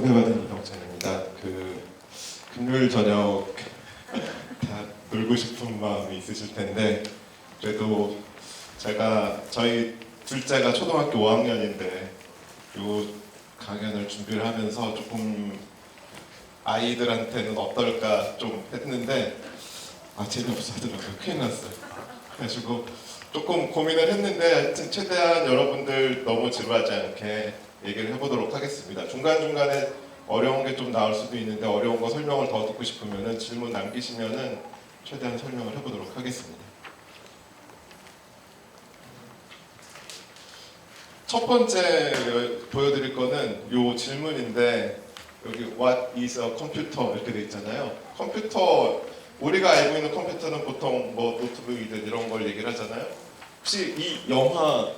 소개받은 이동찬입니다. 금요일 저녁 다 놀고 싶은 마음이 있으실 텐데 그래도 저희 둘째가 초등학교 5학년인데 요 강연을 준비를 하면서 조금 아이들한테는 어떨까 좀 했는데 재미없어 하더라고요. 큰일 났어요. 그래가지고 조금 고민을 했는데 하여튼 최대한 여러분들 너무 지루하지 않게 얘기를 해보도록 하겠습니다. 중간중간에 어려운 게 좀 나올 수도 있는데 어려운 거 설명을 더 듣고 싶으면 질문 남기시면 최대한 설명을 해보도록 하겠습니다. 첫 번째 보여드릴 거는 요 질문인데 여기 What is a computer 이렇게 돼 있잖아요. 컴퓨터, 우리가 알고 있는 컴퓨터는 보통 뭐 노트북이든 이런 걸 얘기를 하잖아요. 혹시 이 영화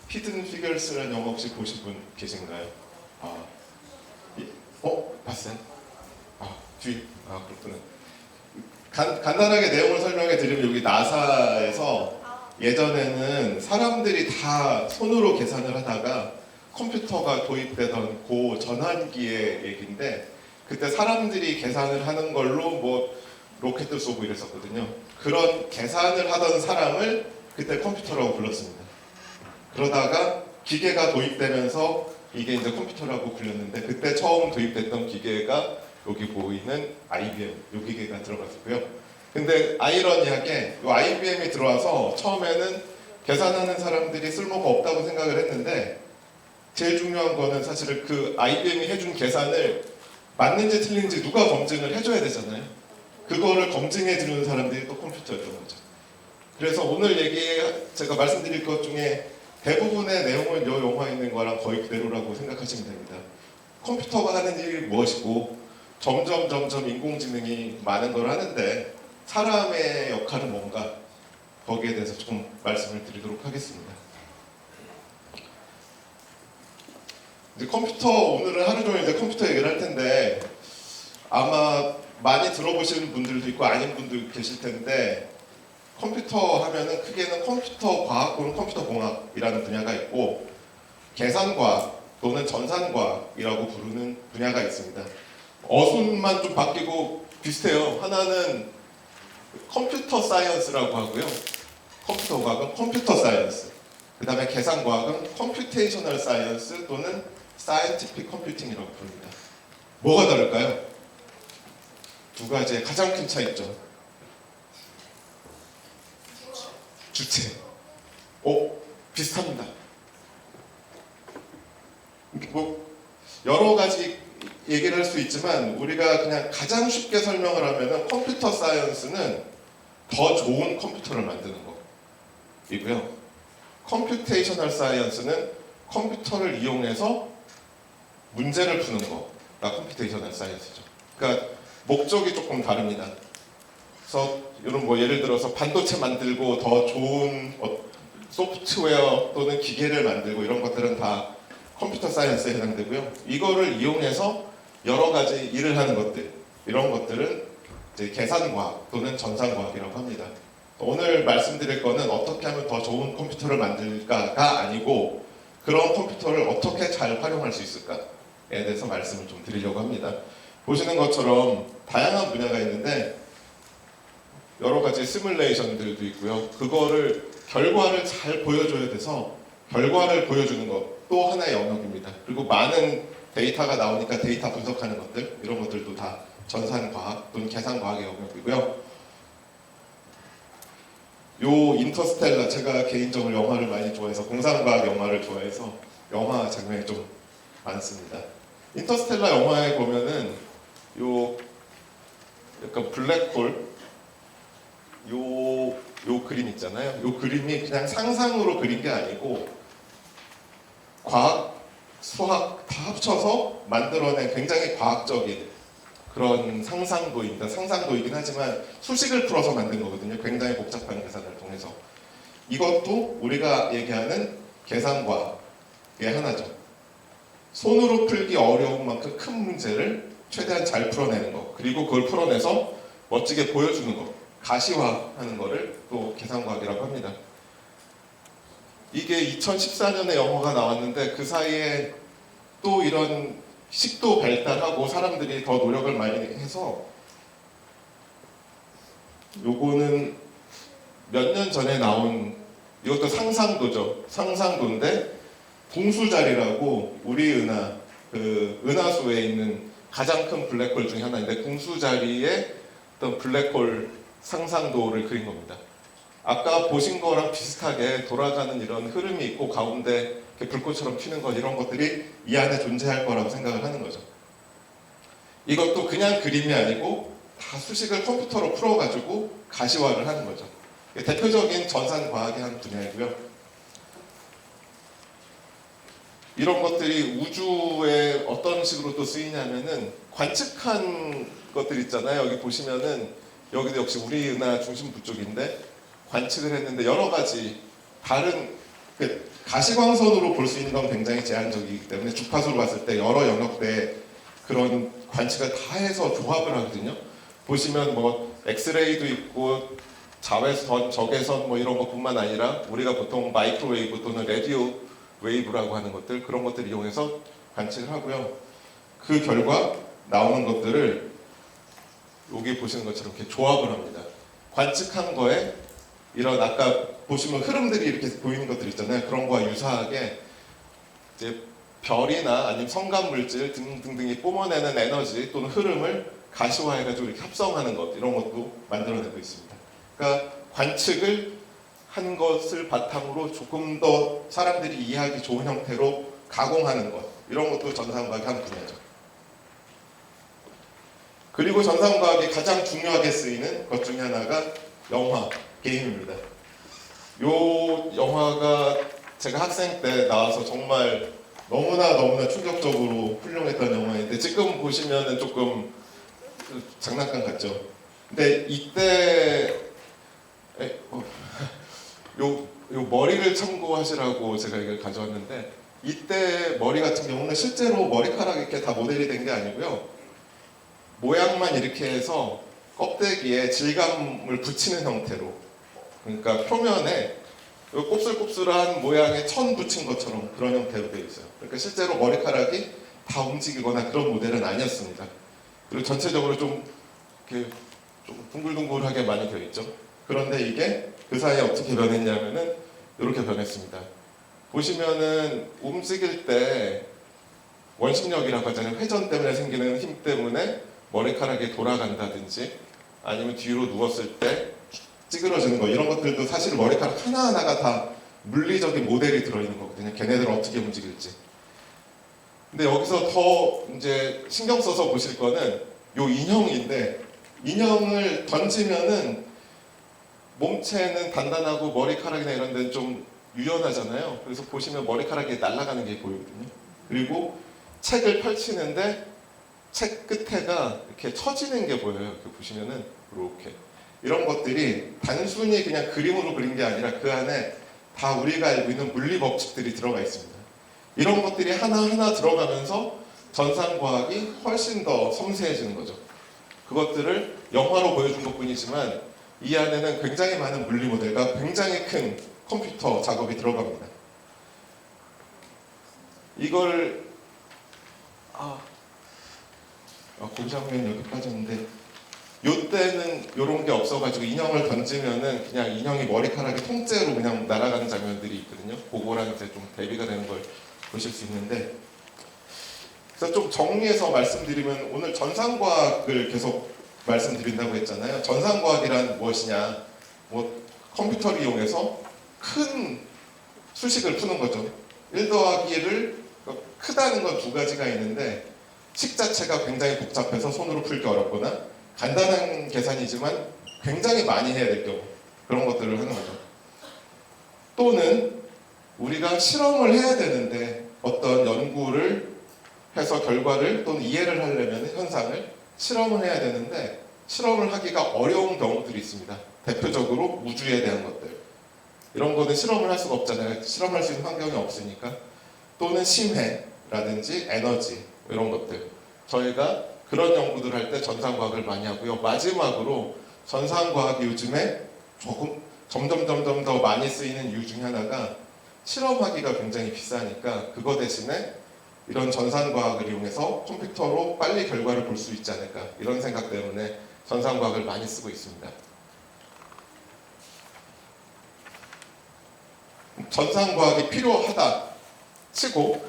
히든 피겨스라는 영화 혹시 보신 분 계신가요? 봤어요? 그렇구나. 간단하게 내용을 설명해 드리면 여기 나사에서 예전에는 사람들이 다 손으로 계산을 하다가 컴퓨터가 도입되던 그 전환기의 얘기인데 그때 사람들이 계산을 하는 걸로 뭐 로켓도 쏘고 이랬었거든요. 그런 계산을 하던 사람을 그때 컴퓨터라고 불렀습니다. 그러다가 기계가 도입되면서 이게 이제 컴퓨터라고 불렸는데 그때 처음 도입됐던 기계가 여기 보이는 IBM 이 기계가 들어갔고요. 근데 아이러니하게 이 IBM이 들어와서 처음에는 계산하는 사람들이 쓸모가 없다고 생각을 했는데 제일 중요한 거는 사실은 그 IBM이 해준 계산을 맞는지 틀린지 누가 검증을 해줘야 되잖아요. 그거를 검증해 주는 사람들이 또 컴퓨터였던 거죠. 그래서 오늘 제가 말씀드릴 것 중에 대부분의 내용은 이 영화에 있는 거랑 거의 그대로라고 생각하시면 됩니다. 컴퓨터가 하는 일이 무엇이고 점점 인공지능이 많은 걸 하는데 사람의 역할은 뭔가 거기에 대해서 좀 말씀을 드리도록 하겠습니다. 이제 오늘은 하루 종일 이제 컴퓨터 얘기를 할 텐데 아마 많이 들어보시는 분들도 있고 아닌 분도 계실 텐데 컴퓨터 하면은 크게는 컴퓨터 과학 또는 컴퓨터 공학이라는 분야가 있고 계산과학 또는 전산과학이라고 부르는 분야가 있습니다. 어순만 좀 바뀌고 비슷해요. 하나는 컴퓨터 사이언스라고 하고요. 컴퓨터 과학은 컴퓨터 사이언스. 그 다음에 계산과학은 컴퓨테이셔널 사이언스 또는 사이언티픽 컴퓨팅이라고 부릅니다. 뭐가 다를까요? 두 가지의 가장 큰 차이점. 주체. 비슷합니다. 뭐 여러 가지 얘기를 할 수 있지만 우리가 그냥 가장 쉽게 설명을 하면은 컴퓨터 사이언스는 더 좋은 컴퓨터를 만드는 거이고요. 컴퓨테이셔널 사이언스는 컴퓨터를 이용해서 문제를 푸는 거가 컴퓨테이셔널 사이언스죠. 그러니까 목적이 조금 다릅니다. 그래서 이런 뭐 예를 들어서 반도체 만들고 더 좋은 소프트웨어 또는 기계를 만들고 이런 것들은 다 컴퓨터 사이언스에 해당되고요. 이거를 이용해서 여러 가지 일을 하는 것들, 이런 것들은 이제 계산과학 또는 전산과학이라고 합니다. 오늘 말씀드릴 거는 어떻게 하면 더 좋은 컴퓨터를 만들까가 아니고 그런 컴퓨터를 어떻게 잘 활용할 수 있을까에 대해서 말씀을 좀 드리려고 합니다. 보시는 것처럼 다양한 분야가 있는데 여러 가지 시뮬레이션들도 있고요. 그거를 결과를 잘 보여줘야 돼서 결과를 보여주는 것 또 하나의 영역입니다. 그리고 많은 데이터가 나오니까 데이터 분석하는 것들 이런 것들도 다 전산과학 또는 계산과학의 영역이고요. 요 인터스텔라 제가 개인적으로 영화를 많이 좋아해서 공상과학 영화를 좋아해서 영화 장면이 좀 많습니다. 인터스텔라 영화에 보면은 요 약간 블랙홀 요 그림 있잖아요. 요 그림이 그냥 상상으로 그린 게 아니고 과학, 수학 다 합쳐서 만들어낸 굉장히 과학적인 그런 상상도입니다. 상상도이긴 하지만 수식을 풀어서 만든 거거든요. 굉장히 복잡한 계산을 통해서. 이것도 우리가 얘기하는 계산과학의 하나죠. 손으로 풀기 어려운 만큼 큰 문제를 최대한 잘 풀어내는 거. 그리고 그걸 풀어내서 멋지게 보여주는 거. 가시화하는 거를 또 계산과학이라고 합니다. 이게 2014년에 영화가 나왔는데 그 사이에 또 이런 식도 발달하고 사람들이 더 노력을 많이 해서 요거는 몇 년 전에 나온 이것도 상상도죠. 상상도인데 궁수자리라고 우리 은하 그 은하수에 있는 가장 큰 블랙홀 중에 하나인데 궁수자리의 어떤 블랙홀 상상도를 그린 겁니다. 아까 보신 거랑 비슷하게 돌아가는 이런 흐름이 있고 가운데 이렇게 불꽃처럼 튀는 것 이런 것들이 이 안에 존재할 거라고 생각을 하는 거죠. 이것도 그냥 그림이 아니고 다 수식을 컴퓨터로 풀어가지고 가시화를 하는 거죠. 대표적인 전산과학의 한 분야이고요. 이런 것들이 우주에 어떤 식으로 또 쓰이냐면은 관측한 것들 있잖아요. 여기 보시면은 여기도 역시 우리 은하 중심부 쪽인데 관측을 했는데 여러 가지 다른 가시광선으로 볼 수 있는 건 굉장히 제한적이기 때문에 주파수로 봤을 때 여러 영역대에 그런 관측을 다 해서 조합을 하거든요. 보시면 뭐 엑스레이도 있고 자외선, 적외선 뭐 이런 것뿐만 아니라 우리가 보통 마이크로웨이브 또는 라디오 웨이브라고 하는 것들 그런 것들을 이용해서 관측을 하고요. 그 결과 나오는 것들을 여기 보시는 것처럼 이렇게 조합을 합니다. 관측한 거에 이런 아까 보시면 흐름들이 이렇게 보이는 것들 있잖아요. 그런 거와 유사하게 이제 별이나 아니면 성간 물질 등등등이 뿜어내는 에너지 또는 흐름을 가시화해가지고 이렇게 합성하는 것 이런 것도 만들어내고 있습니다. 그러니까 관측을 한 것을 바탕으로 조금 더 사람들이 이해하기 좋은 형태로 가공하는 것 이런 것도 전산과학의 한 분야죠. 그리고 전산과학이 가장 중요하게 쓰이는 것 중에 하나가 영화, 게임입니다. 요 영화가 제가 학생 때 나와서 정말 너무나 충격적으로 훌륭했던 영화인데 지금 보시면은 조금 장난감 같죠. 근데 이때 요 머리를 참고하시라고 제가 이걸 가져왔는데 이때 머리 같은 경우는 실제로 머리카락이 이렇게 다 모델이 된 게 아니고요. 모양만 이렇게 해서 껍데기에 질감을 붙이는 형태로 그러니까 표면에 곱슬곱슬한 모양의 천 붙인 것처럼 그런 형태로 되어 있어요. 그러니까 실제로 머리카락이 다 움직이거나 그런 모델은 아니었습니다. 그리고 전체적으로 좀 이렇게 좀 둥글둥글하게 많이 되어 있죠. 그런데 이게 그 사이에 어떻게 변했냐면은 이렇게 변했습니다. 보시면은 움직일 때 원심력이라고 하잖아요. 회전 때문에 생기는 힘 때문에 머리카락이 돌아간다든지 아니면 뒤로 누웠을 때 찌그러지는 거 이런 것들도 사실 머리카락 하나하나가 다 물리적인 모델이 들어있는 거거든요. 걔네들 어떻게 움직일지. 근데 여기서 더 이제 신경 써서 보실 거는 요 인형인데 인형을 던지면은 몸체는 단단하고 머리카락이나 이런 데는 좀 유연하잖아요. 그래서 보시면 머리카락이 날아가는 게 보이거든요. 그리고 책을 펼치는데 책 끝에가 이렇게 처지는 게 보여요. 이렇게 보시면은 이렇게 이런 것들이 단순히 그냥 그림으로 그린 게 아니라 그 안에 다 우리가 알고 있는 물리 법칙들이 들어가 있습니다. 이런 것들이 하나하나 들어가면서 전산과학이 훨씬 더 섬세해지는 거죠. 그것들을 영화로 보여준 것뿐이지만 이 안에는 굉장히 많은 물리 모델과 굉장히 큰 컴퓨터 작업이 들어갑니다. 이걸 공장면 여기 빠졌는데 요때는 요런 게 없어가지고 인형을 던지면은 그냥 인형이 머리카락이 통째로 그냥 날아가는 장면들이 있거든요. 그거랑 이제 좀 대비가 되는 걸 보실 수 있는데 그래서 좀 정리해서 말씀드리면 오늘 전산과학을 계속 말씀드린다고 했잖아요. 전산과학이란 무엇이냐? 뭐 컴퓨터를 이용해서 큰 수식을 푸는 거죠. 1 더하기를 크다는 건 두 가지가 있는데 식 자체가 굉장히 복잡해서 손으로 풀기 어렵거나 간단한 계산이지만 굉장히 많이 해야 될 경우 그런 것들을 하는 거죠. 또는 우리가 실험을 해야 되는데 어떤 연구를 해서 결과를 또는 이해를 하려면 현상을 실험을 해야 되는데 실험을 하기가 어려운 경우들이 있습니다. 대표적으로 우주에 대한 것들. 이런 거는 실험을 할 수가 없잖아요. 실험할 수 있는 환경이 없으니까. 또는 심해라든지 에너지 이런 것들. 저희가 그런 연구들 할 때 전산과학을 많이 하고요. 마지막으로 전산과학이 요즘에 조금 점점 더 많이 쓰이는 이유 중에 하나가 실험하기가 굉장히 비싸니까 그거 대신에 이런 전산과학을 이용해서 컴퓨터로 빨리 결과를 볼 수 있지 않을까, 이런 생각 때문에 전산과학을 많이 쓰고 있습니다. 전산과학이 필요하다 치고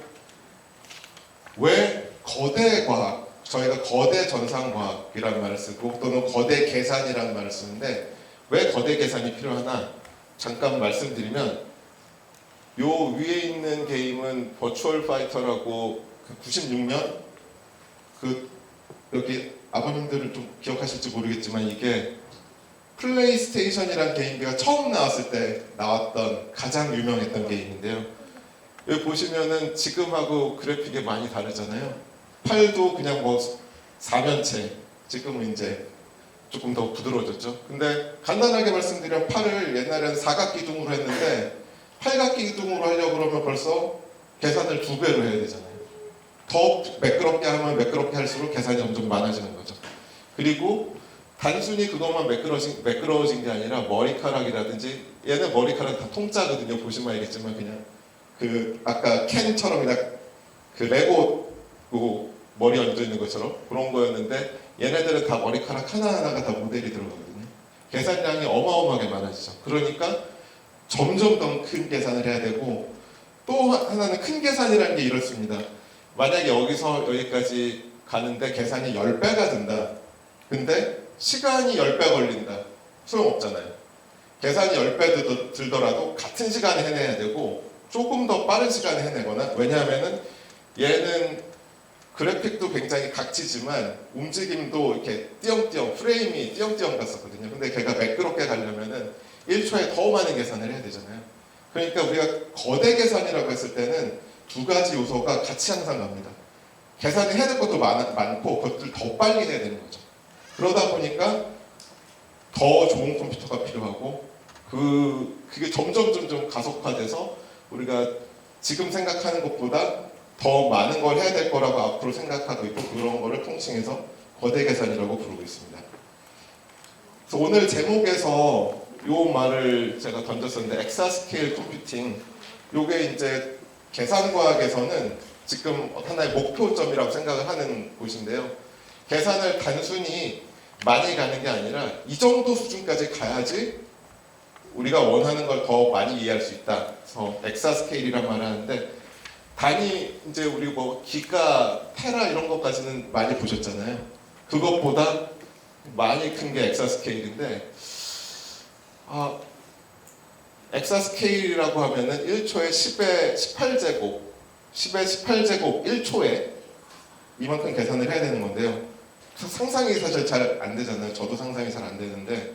왜 거대 과학, 저희가 거대 전산과학이라는 말을 쓰고 또는 거대 계산이라는 말을 쓰는데 왜 거대 계산이 필요하나 잠깐 말씀드리면, 요 위에 있는 게임은 버추얼 파이터라고 96년 여기 아버님들은 좀 기억하실지 모르겠지만 이게 플레이스테이션이라는 게임기가 처음 나왔을 때 나왔던 가장 유명했던 게임인데요. 여기 보시면은 지금하고 그래픽이 많이 다르잖아요. 팔도 그냥 뭐 사면체, 지금은 이제 조금 더 부드러워졌죠. 근데 간단하게 말씀드리면 팔을 옛날에는 사각기둥으로 했는데 팔각기둥으로 하려고 그러면 벌써 계산을 2배로 해야 되잖아요. 더 매끄럽게 하면 매끄럽게 할수록 계산이 점점 많아지는 거죠. 그리고 단순히 그것만 매끄러워진 게 아니라 머리카락이라든지, 얘는 머리카락 다 통짜거든요. 보시면 알겠지만 그냥 그 아까 캔처럼 그냥 그 레고 머리 얹어 있는 것처럼 그런 거였는데, 얘네들은 다 머리카락 하나하나가 다 모델이 들어가거든요. 계산량이 어마어마하게 많아지죠. 그러니까 점점 더 큰 계산을 해야 되고, 또 하나는 큰 계산이라는 게 이렇습니다. 만약에 여기서 여기까지 가는데 계산이 10배가 든다. 근데 시간이 10배 걸린다. 소용없잖아요. 계산이 10배 들더라도 같은 시간에 해내야 되고 조금 더 빠른 시간에 해내거나, 왜냐하면은 얘는 그래픽도 굉장히 각지지만 움직임도 이렇게 띄엄띄엄, 프레임이 띄엄띄엄 갔었거든요. 근데 걔가 매끄럽게 가려면은 1초에 더 많은 계산을 해야 되잖아요. 그러니까 우리가 거대 계산이라고 했을 때는 2가지 요소가 같이 항상 갑니다. 계산이 해야 될 것도 많고 그것들 더 빨리 해야 되는 거죠. 그러다 보니까 더 좋은 컴퓨터가 필요하고 그게 점점 가속화돼서 우리가 지금 생각하는 것보다 더 많은 걸 해야 될 거라고 앞으로 생각하고 있고, 그런 거를 통칭해서 거대 계산이라고 부르고 있습니다. 그래서 오늘 제목에서 요 말을 제가 던졌었는데, 엑사스케일 컴퓨팅, 요게 이제 계산과학에서는 지금 하나의 목표점이라고 생각을 하는 곳인데요. 계산을 단순히 많이 가는 게 아니라 이 정도 수준까지 가야지 우리가 원하는 걸 더 많이 이해할 수 있다. 그래서 엑사스케일이란 말을 하는데, 단위 이제 우리 뭐 기가, 테라 이런 것까지는 많이 보셨잖아요. 그것보다 많이 큰 게 엑사스케일인데, 엑사스케일이라고 하면은 1초에 10의 18제곱, 10의 18제곱 1초에 이만큼 계산을 해야 되는 건데요. 상상이 사실 잘 안 되잖아요. 저도 상상이 잘 안 되는데,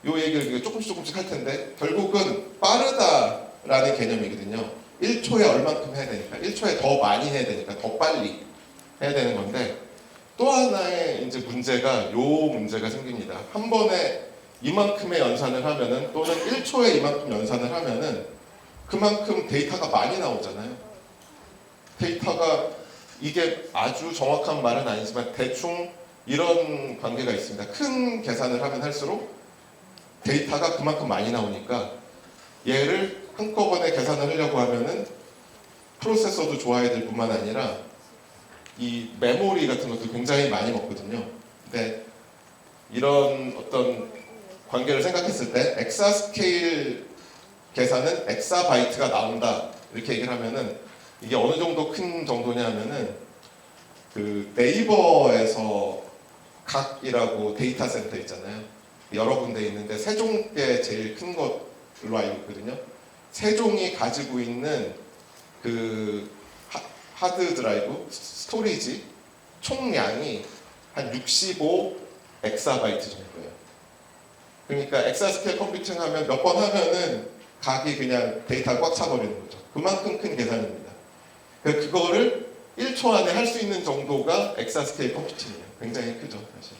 요 얘기를 조금씩 할 텐데, 결국은 빠르다라는 개념이거든요. 1초에 얼만큼 해야 되니까, 1초에 더 많이 해야 되니까 더 빨리 해야 되는 건데, 또 하나의 이제 문제가 요 문제가 생깁니다. 한 번에 이만큼의 연산을 하면은, 또는 1초에 이만큼 연산을 하면은 그만큼 데이터가 많이 나오잖아요. 데이터가, 이게 아주 정확한 말은 아니지만 대충 이런 관계가 있습니다. 큰 계산을 하면 할수록 데이터가 그만큼 많이 나오니까 얘를 한꺼번에 계산을 하려고 하면은 프로세서도 좋아야 될 뿐만 아니라 이 메모리 같은 것도 굉장히 많이 먹거든요. 근데 이런 어떤 관계를 생각했을 때 엑사스케일 계산은 엑사바이트가 나온다 이렇게 얘기를 하면은, 이게 어느 정도 큰 정도냐 하면은 그 네이버에서 각이라고 데이터 센터 있잖아요. 여러 군데 있는데 세종께 제일 큰 것으로 알고 있거든요. 세종이 가지고 있는 그 하드 드라이브, 스토리지 총량이 한 65 엑사바이트 정도예요. 그러니까 엑사스케일 컴퓨팅 하면 몇 번 하면은 각이 그냥 데이터가 꽉 차버리는 거죠. 그만큼 큰 계산입니다. 그거를 1초 안에 할 수 있는 정도가 엑사스케일 컴퓨팅이에요. 굉장히 크죠, 사실.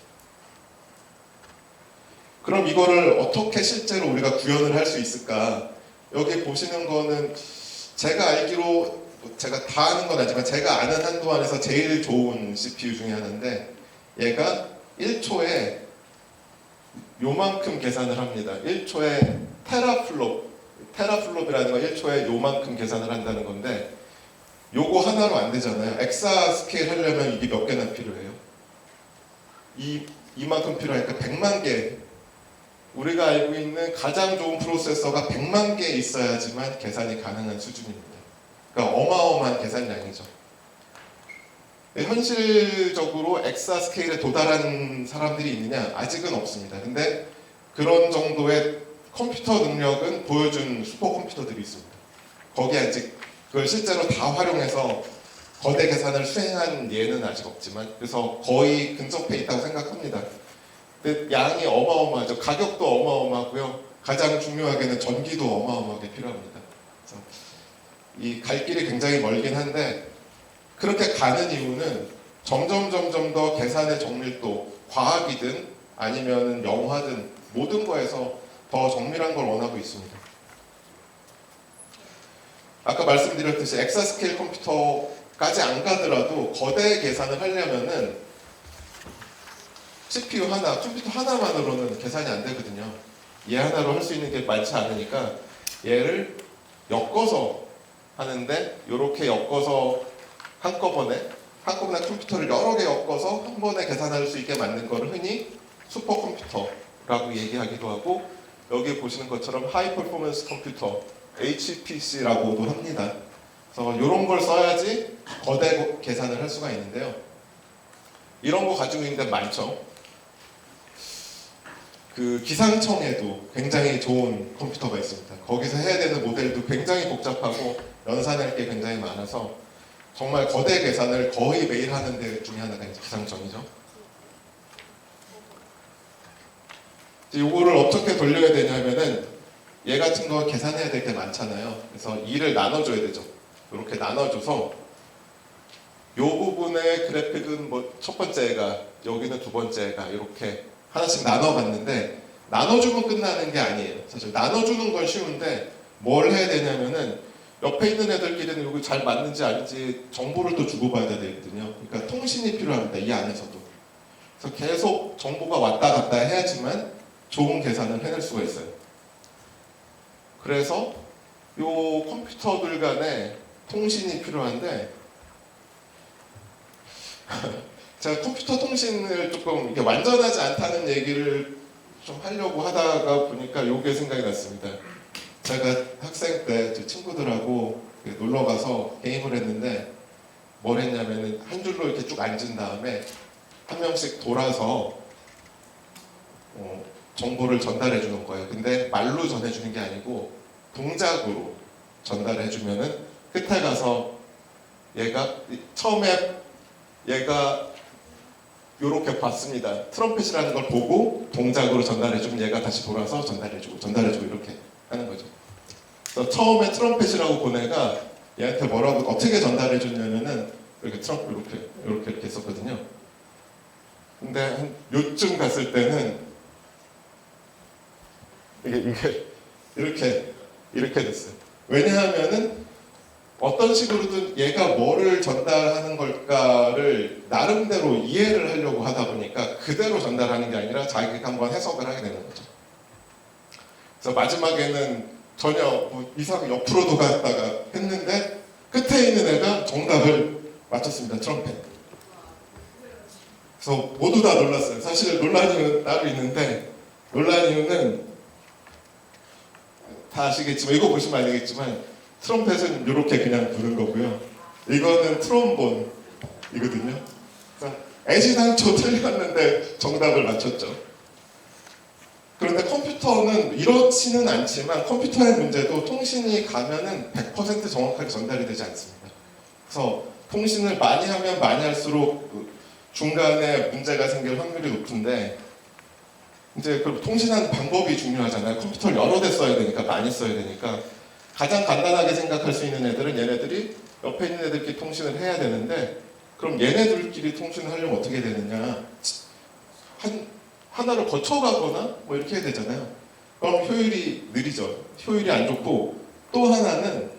그럼 이거를 어떻게 실제로 우리가 구현을 할 수 있을까? 여기 보시는 거는 제가 알기로, 제가 다 아는 건 아니지만 제가 아는 한도 안에서 제일 좋은 CPU 중에 하나인데, 얘가 1초에 요만큼 계산을 합니다. 1초에 테라플롭이라는 거, 1초에 요만큼 계산을 한다는 건데, 요거 하나로 안 되잖아요. 엑사 스케일 하려면 이게 몇 개나 필요해요? 이만큼 필요하니까 100만 개. 우리가 알고 있는 가장 좋은 프로세서가 100만 개 있어야지만 계산이 가능한 수준입니다. 그러니까 어마어마한 계산량이죠. 현실적으로 엑사 스케일에 도달한 사람들이 있느냐? 아직은 없습니다. 근데 그런 정도의 컴퓨터 능력은 보여준 슈퍼컴퓨터들이 있습니다. 거기에 아직 그걸 실제로 다 활용해서 거대 계산을 수행한 예는 아직 없지만, 그래서 거의 근접해 있다고 생각합니다. 근데 양이 어마어마하죠. 가격도 어마어마하고요. 가장 중요하게는 전기도 어마어마하게 필요합니다. 그래서 이 갈 길이 굉장히 멀긴 한데, 그렇게 가는 이유는 점점 더 계산의 정밀도, 과학이든 아니면 영화든 모든 거에서 더 정밀한 걸 원하고 있습니다. 아까 말씀드렸듯이 엑사스케일 컴퓨터까지 안 가더라도 거대 계산을 하려면은 CPU 하나, 컴퓨터 하나만으로는 계산이 안 되거든요. 얘 하나로 할 수 있는 게 많지 않으니까 얘를 엮어서 하는데, 이렇게 엮어서 한꺼번에 컴퓨터를 여러 개 엮어서 한 번에 계산할 수 있게 만든 거를 흔히 슈퍼컴퓨터라고 얘기하기도 하고, 여기 보시는 것처럼 하이 퍼포먼스 컴퓨터, HPC라고도 합니다. 그래서 이런 걸 써야지 거대 계산을 할 수가 있는데요. 이런 거 가지고 있는 데 많죠. 그 기상청에도 굉장히 좋은 컴퓨터가 있습니다. 거기서 해야 되는 모델도 굉장히 복잡하고 연산할 게 굉장히 많아서 정말 거대 계산을 거의 매일 하는 데 중에 하나가 이제 기상청이죠. 이거를 어떻게 돌려야 되냐면은 얘 같은 거 계산해야 될 게 많잖아요. 그래서 일을 나눠줘야 되죠. 이렇게 나눠줘서 이 부분의 그래픽은 뭐 첫 번째 애가, 여기는 두 번째 애가 이렇게 하나씩 나눠봤는데, 나눠주면 끝나는 게 아니에요. 사실 나눠주는 건 쉬운데 뭘 해야 되냐면은 옆에 있는 애들끼리는 이거 잘 맞는지 아닌지 정보를 또 주고받아야 되거든요. 그러니까 통신이 필요합니다. 이 안에서도. 그래서 계속 정보가 왔다 갔다 해야지만 좋은 계산을 해낼 수가 있어요. 그래서 이 컴퓨터들 간에 통신이 필요한데 제가 컴퓨터 통신을 조금 이게 완전하지 않다는 얘기를 좀 하려고 하다가 보니까 이게 생각이 났습니다. 제가 학생 때 제 친구들하고 놀러 가서 게임을 했는데 뭘 했냐면은 한 줄로 이렇게 쭉 앉은 다음에 한 명씩 돌아서 정보를 전달해 주는 거예요. 근데 말로 전해 주는 게 아니고 동작으로 전달해 주면은 끝에 가서 처음에 얘가 요렇게 봤습니다. 트럼펫이라는 걸 보고 동작으로 전달해주면 얘가 다시 돌아서 전달해주고 이렇게 하는 거죠. 그래서 처음에 트럼펫이라고 본 애가 얘한테 뭐라고 어떻게 전달해줬냐면은 이렇게 이렇게 했었거든요. 근데 한 요쯤 갔을 때는 이게 이렇게 됐어요. 왜냐하면은 어떤 식으로든 얘가 뭐를 전달하는 걸까를 나름대로 이해를 하려고 하다 보니까 그대로 전달하는 게 아니라 자기가 한번 해석을 하게 되는 거죠. 그래서 마지막에는 전혀 뭐 이상 옆으로도 갔다가 했는데 끝에 있는 애가 정답을 맞췄습니다. 트럼펫. 그래서 모두 다 놀랐어요. 사실 놀란 이유는 따로 있는데, 놀란 이유는 다 아시겠지만, 이거 보시면 알겠지만 트럼펫은 이렇게 그냥 부는 거고요. 이거는 트롬본이거든요. 애시당초 틀렸는데 정답을 맞췄죠. 그런데 컴퓨터는 이렇지는 않지만 컴퓨터의 문제도 통신이 가면은 100% 정확하게 전달이 되지 않습니다. 그래서 통신을 많이 하면 많이 할수록 중간에 문제가 생길 확률이 높은데, 이제 그 통신하는 방법이 중요하잖아요. 컴퓨터를 여러 대 써야 되니까, 많이 써야 되니까. 가장 간단하게 생각할 수 있는 애들은 얘네들이 옆에 있는 애들끼리 통신을 해야 되는데, 그럼 얘네들끼리 통신을 하려면 어떻게 되느냐, 하나를 거쳐가거나 뭐 이렇게 해야 되잖아요. 그럼 효율이 느리죠. 효율이 안 좋고, 또 하나는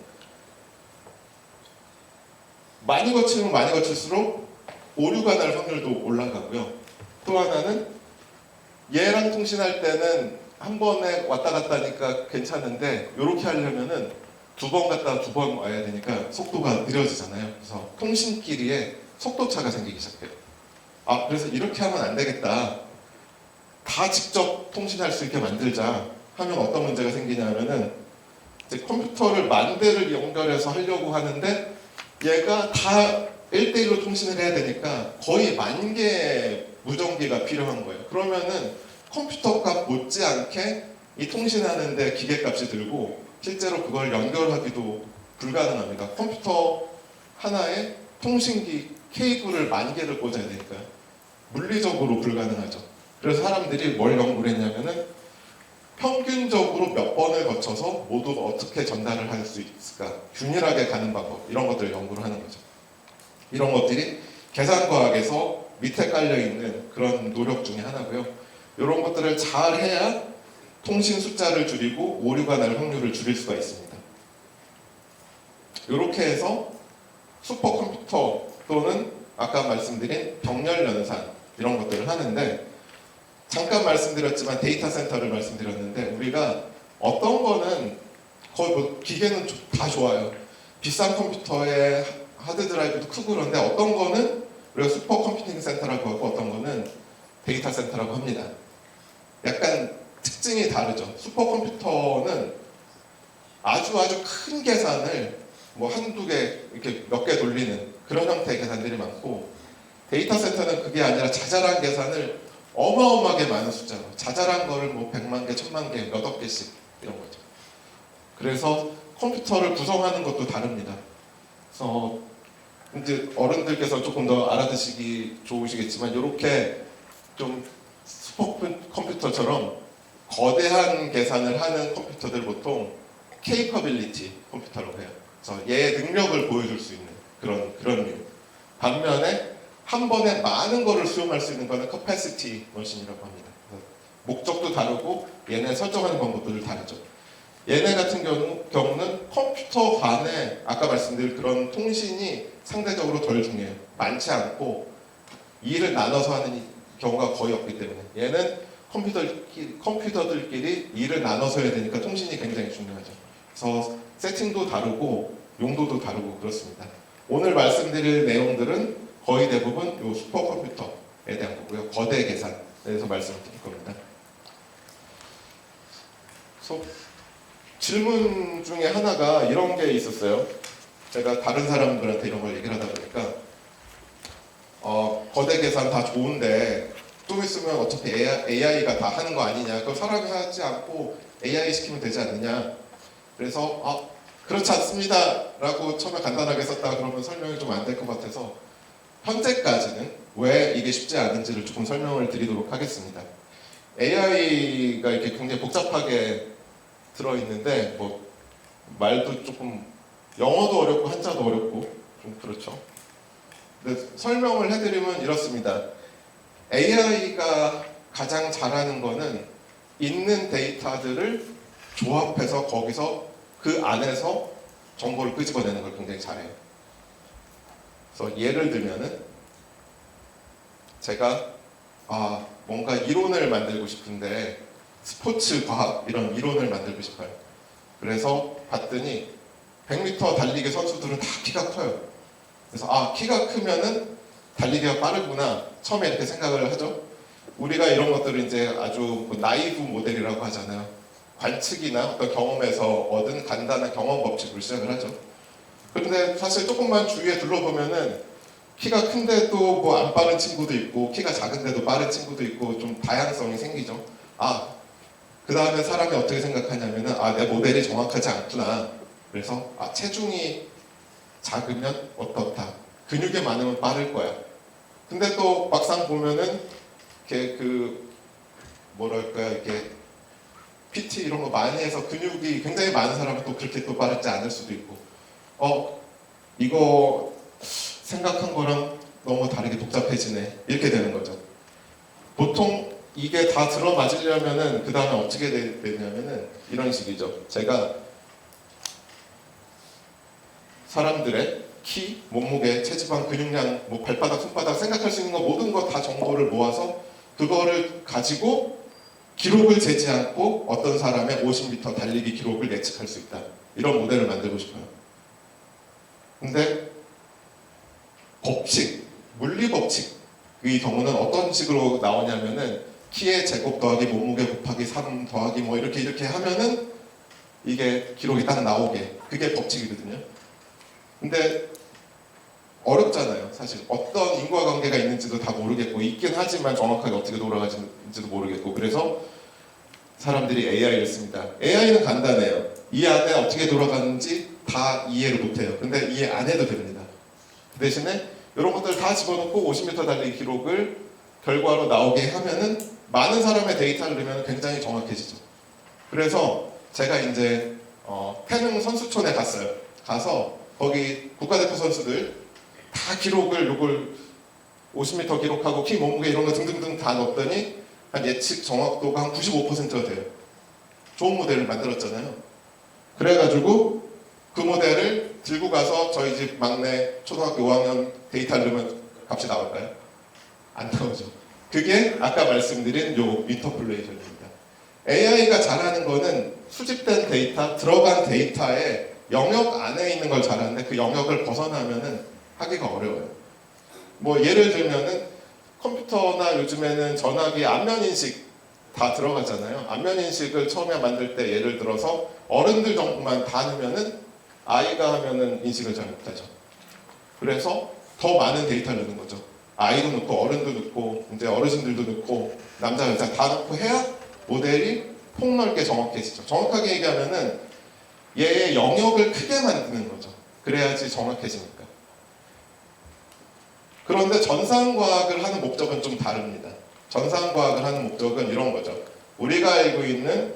많이 거치면 많이 거칠수록 오류가 날 확률도 올라가고요. 또 하나는 얘랑 통신할 때는 한 번에 왔다 갔다 하니까 괜찮은데, 이렇게 하려면은 두 번 갔다 두 번 와야 되니까 속도가 느려지잖아요. 그래서 통신끼리에 속도차가 생기기 시작해요. 아, 그래서 이렇게 하면 안 되겠다. 다 직접 통신할 수 있게 만들자 하면 어떤 문제가 생기냐면은 이제 컴퓨터를 만 대를 연결해서 하려고 하는데 얘가 다 1대1로 통신을 해야 되니까 거의 10,000개의 무전기가 필요한 거예요. 그러면은 컴퓨터 값 못지않게 이 통신하는데 기계값이 들고 실제로 그걸 연결하기도 불가능합니다. 컴퓨터 하나에 통신기 케이블을 10,000개를 꽂아야 되니까요. 물리적으로 불가능하죠. 그래서 사람들이 뭘 연구를 했냐면은 평균적으로 몇 번을 거쳐서 모두가 어떻게 전달을 할 수 있을까, 균일하게 가는 방법, 이런 것들을 연구를 하는 거죠. 이런 것들이 계산과학에서 밑에 깔려있는 그런 노력 중에 하나고요. 이런 것들을 잘 해야 통신 숫자를 줄이고 오류가 날 확률을 줄일 수가 있습니다. 이렇게 해서 슈퍼컴퓨터 또는 아까 말씀드린 병렬 연산 이런 것들을 하는데, 잠깐 말씀드렸지만 데이터 센터를 말씀드렸는데, 우리가 어떤 거는 거의 뭐 기계는 다 좋아요. 비싼 컴퓨터에 하드드라이브도 크고 그런데 어떤 거는 우리가 슈퍼컴퓨팅 센터라고 하고 어떤 거는 데이터 센터라고 합니다. 약간 특징이 다르죠. 슈퍼컴퓨터는 아주 큰 계산을 뭐 한두 개 이렇게 몇 개 돌리는 그런 형태의 계산들이 많고, 데이터 센터는 그게 아니라 자잘한 계산을 어마어마하게 많은 숫자로, 자잘한 거를 뭐 100만 개, 1000만 개, 몇 억 개씩 이런 거죠. 그래서 컴퓨터를 구성하는 것도 다릅니다. 그래서 이제 어른들께서 조금 더 알아듣시기 좋으시겠지만, 이렇게 좀 슈퍼컴퓨터처럼 거대한 계산을 하는 컴퓨터들 보통 capability 컴퓨터라고 해요. 그래서 얘의 능력을 보여줄 수 있는 그런 류. 반면에 한 번에 많은 거를 수용할 수 있는 거는 capacity 머신이라고 합니다. 목적도 다르고 얘네 설정하는 방법도 다르죠. 얘네 같은 경우는 컴퓨터 간에 아까 말씀드린 그런 통신이 상대적으로 덜 중요해요. 많지 않고 일을 나눠서 하는 경우가 거의 없기 때문에, 얘는 컴퓨터들끼리 일을 나눠서 해야 되니까 통신이 굉장히 중요하죠. 그래서 세팅도 다르고 용도도 다르고 그렇습니다. 오늘 말씀드릴 내용들은 거의 대부분 이 슈퍼컴퓨터에 대한 거고요. 거대 계산에 대해서 말씀을 드릴 겁니다. 그래서 질문 중에 하나가 이런 게 있었어요. 제가 다른 사람들한테 이런 걸 얘기를 하다 보니까 거대 계산 다 좋은데 좀 있으면 어차피 AI가 다 하는 거 아니냐, 그럼 사람이 하지 않고 AI 시키면 되지 않느냐. 그래서 그렇지 않습니다 라고 처음에 간단하게 썼다 그러면 설명이 좀 안 될 것 같아서 현재까지는 왜 이게 쉽지 않은지를 조금 설명을 드리도록 하겠습니다. AI가 이렇게 굉장히 복잡하게 들어있는데, 뭐 말도 조금 영어도 어렵고 한자도 어렵고 좀 그렇죠. 근데 설명을 해드리면 이렇습니다. AI가 가장 잘하는 거는 있는 데이터들을 조합해서 거기서 그 안에서 정보를 끄집어내는 걸 굉장히 잘해요. 그래서 예를 들면은 제가 뭔가 이론을 만들고 싶은데 스포츠 과학 이런 이론을 만들고 싶어요. 그래서 봤더니 100m 달리기 선수들은 다 키가 커요. 그래서 키가 크면은 달리기가 빠르구나 처음에 이렇게 생각을 하죠. 우리가 이런 것들을 이제 아주 나이브 모델이라고 하잖아요. 관측이나 어떤 경험에서 얻은 간단한 경험 법칙으로 시작을 하죠. 그런데 사실 조금만 주위에 둘러보면은 키가 큰데도 뭐 안 빠른 친구도 있고 키가 작은데도 빠른 친구도 있고 좀 다양성이 생기죠. 그 다음에 사람이 어떻게 생각하냐면은 내 모델이 정확하지 않구나. 그래서 체중이 작으면 어떻다. 근육이 많으면 빠를 거야. 근데 또 막상 보면은 이렇게 이렇게 PT 이런 거 많이 해서 근육이 굉장히 많은 사람은 또 그렇게 또 빠르지 않을 수도 있고, 이거 생각한 거랑 너무 다르게 복잡해지네 이렇게 되는 거죠. 보통 이게 다 들어맞으려면은 그 다음에 어떻게 되냐면은 이런 식이죠. 제가 사람들의 키, 몸무게, 체지방, 근육량, 뭐 발바닥, 손바닥 생각할 수 있는 거 모든 거 다 정보를 모아서 그거를 가지고 기록을 재지 않고 어떤 사람의 50m 달리기 기록을 예측할 수 있다. 이런 모델을 만들고 싶어요. 근데 법칙, 물리 법칙의 경우는 어떤 식으로 나오냐면은 키의 제곱 더하기 몸무게 곱하기 3 더하기 뭐 이렇게 하면은 이게 기록이 딱 나오게, 그게 법칙이거든요. 근데 어렵잖아요. 사실 어떤 인과관계가 있는지도 다 모르겠고, 있긴 하지만 정확하게 어떻게 돌아가는지도 모르겠고, 그래서 사람들이 AI를 씁니다. AI는 간단해요. 이 안에 어떻게 돌아가는지 다 이해를 못해요. 근데 이해 안 해도 됩니다. 그 대신에 이런 것들 다 집어넣고 50m 달리기 기록을 결과로 나오게 하면은 많은 사람의 데이터를 넣으면 굉장히 정확해지죠. 그래서 제가 이제 태릉 선수촌에 갔어요. 가서 거기 국가대표 선수들 다 기록을 요걸 50m 기록하고 키 몸무게 이런 거 등등등 다 넣었더니 한 예측 정확도가 한 95%가 돼요. 좋은 모델을 만들었잖아요. 그래가지고 그 모델을 들고 가서 저희 집 막내 초등학교 5학년 데이터를 넣으면 값이 나올까요? 안 나오죠. 그게 아까 말씀드린 요 인터폴레이션입니다. AI가 잘하는 거는 수집된 데이터, 들어간 데이터의 영역 안에 있는 걸 잘하는데 그 영역을 벗어나면은 하기가 어려워요. 뭐 예를 들면은 컴퓨터나 요즘에는 전화기 안면 인식 다 들어가잖아요. 안면 인식을 처음에 만들 때 예를 들어서 어른들 정보만 다 넣으면은 아이가 하면은 인식을 잘 못하죠. 그래서 더 많은 데이터를 넣는 거죠. 아이도 넣고 어른도 넣고 이제 어르신들도 넣고 남자 여자 다 넣고 해야 모델이 폭넓게 정확해지죠. 정확하게 얘기하면은 얘의 영역을 크게 만드는 거죠. 그래야지 정확해지니까. 그런데 전산과학을 하는 목적은 좀 다릅니다. 전산과학을 하는 목적은 이런 거죠. 우리가 알고 있는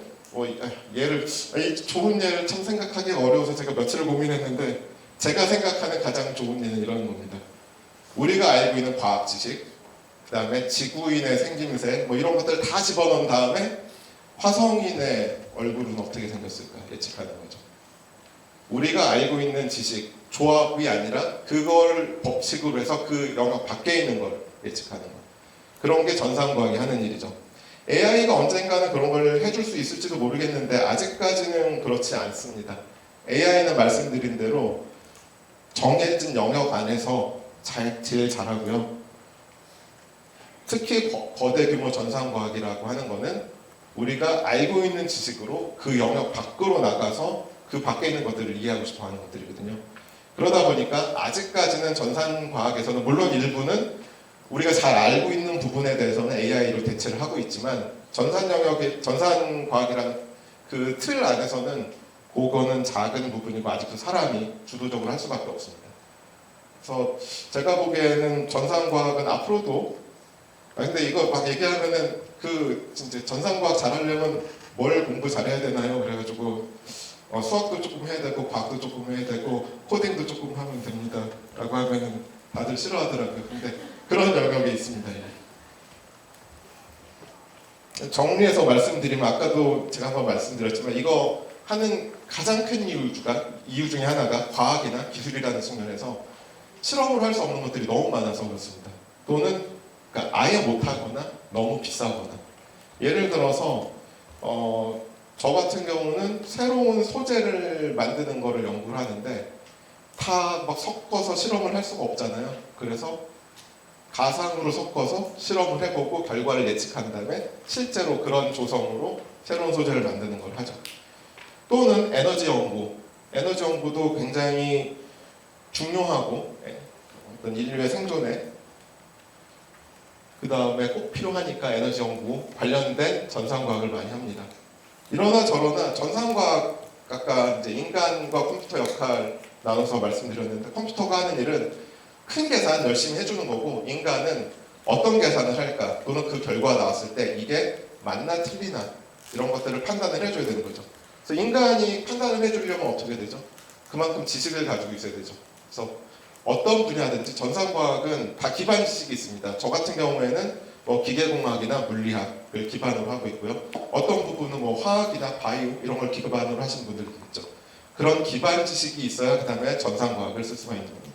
좋은 예를 참 생각하기 어려워서 제가 며칠을 고민했는데 제가 생각하는 가장 좋은 예는 이런 겁니다. 우리가 알고 있는 과학 지식, 그 다음에 지구인의 생김새 뭐 이런 것들 다 집어넣은 다음에 화성인의 얼굴은 어떻게 생겼을까 예측하는 거죠. 우리가 알고 있는 지식, 조합이 아니라 그걸 법칙으로 해서 그 영역 밖에 있는 걸 예측하는 거. 그런 게 전산과학이 하는 일이죠. AI가 언젠가는 그런 걸 해줄 수 있을지도 모르겠는데 아직까지는 그렇지 않습니다. AI는 말씀드린 대로 정해진 영역 안에서 제일 잘하고요. 특히 거대 규모 전산과학이라고 하는 거는 우리가 알고 있는 지식으로 그 영역 밖으로 나가서 그 밖에 있는 것들을 이해하고 싶어 하는 것들이거든요. 그러다 보니까 아직까지는 전산과학에서는 물론 일부는 우리가 잘 알고 있는 부분에 대해서는 AI로 대체를 하고 있지만 전산과학이라는 그 틀 안에서는 그거는 작은 부분이고 아직도 사람이 주도적으로 할 수밖에 없습니다. 그래서 제가 보기에는 전산과학은 앞으로도 근데 이거 막 얘기하면은 진짜 전산과학 잘하려면 뭘 공부 잘해야 되나요? 그래가지고 수학도 조금 해야 되고 과학도 조금 해야 되고 코딩도 조금 하면 됩니다 라고 하면은 다들 싫어하더라고요. 근데 그런 영역이 있습니다. 정리해서 말씀드리면 아까도 제가 한번 말씀드렸지만 이거 하는 가장 큰 이유 중에 하나가 과학이나 기술이라는 측면에서 실험을 할 수 없는 것들이 너무 많아서 그렇습니다. 또는 그러니까 아예 못하거나 너무 비싸거나 예를 들어서 저 같은 경우는 새로운 소재를 만드는 거를 연구를 하는데 다 막 섞어서 실험을 할 수가 없잖아요. 그래서 가상으로 섞어서 실험을 해보고 결과를 예측한 다음에 실제로 그런 조성으로 새로운 소재를 만드는 걸 하죠. 또는 에너지 연구. 에너지 연구도 굉장히 중요하고 어떤 인류의 생존에 그 다음에 꼭 필요하니까 에너지 연구 관련된 전산과학을 많이 합니다. 이러나 저러나 전산과학 아까 이제 인간과 컴퓨터 역할 나눠서 말씀드렸는데 컴퓨터가 하는 일은 큰 계산 열심히 해주는 거고 인간은 어떤 계산을 할까 또는 그 결과가 나왔을 때 이게 맞나 틀리나 이런 것들을 판단을 해줘야 되는 거죠. 그래서 인간이 판단을 해주려면 어떻게 되죠? 그만큼 지식을 가지고 있어야 되죠. 그래서 어떤 분야든지 전산과학은 다 기반 지식이 있습니다. 저 같은 경우에는 기계공학이나 물리학을 기반으로 하고 있고요. 어떤 부분은 화학이나 바이오 이런 걸 기반으로 하시는 분들도 있죠. 그런 기반 지식이 있어야 그 다음에 전산과학을 쓸 수가 있는 겁니다.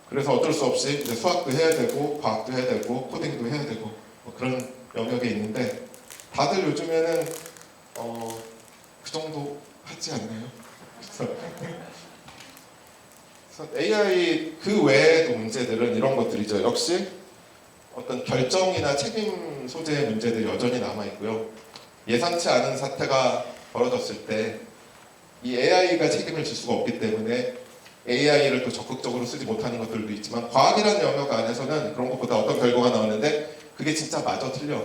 그래서 어쩔 수 없이 이제 수학도 해야 되고 과학도 해야 되고 코딩도 해야 되고 그런 영역에 있는데 다들 요즘에는 그 정도 하지 않나요? 그래서 AI 그 외에도 문제들은 이런 것들이죠. 역시 어떤 결정이나 책임 소재의 문제들이 여전히 남아 있고요. 예상치 않은 사태가 벌어졌을 때 이 AI가 책임을 질 수가 없기 때문에 AI를 또 적극적으로 쓰지 못하는 것들도 있지만, 과학이라는 영역 안에서는 그런 것보다 어떤 결과가 나오는데 그게 진짜 맞아 틀려.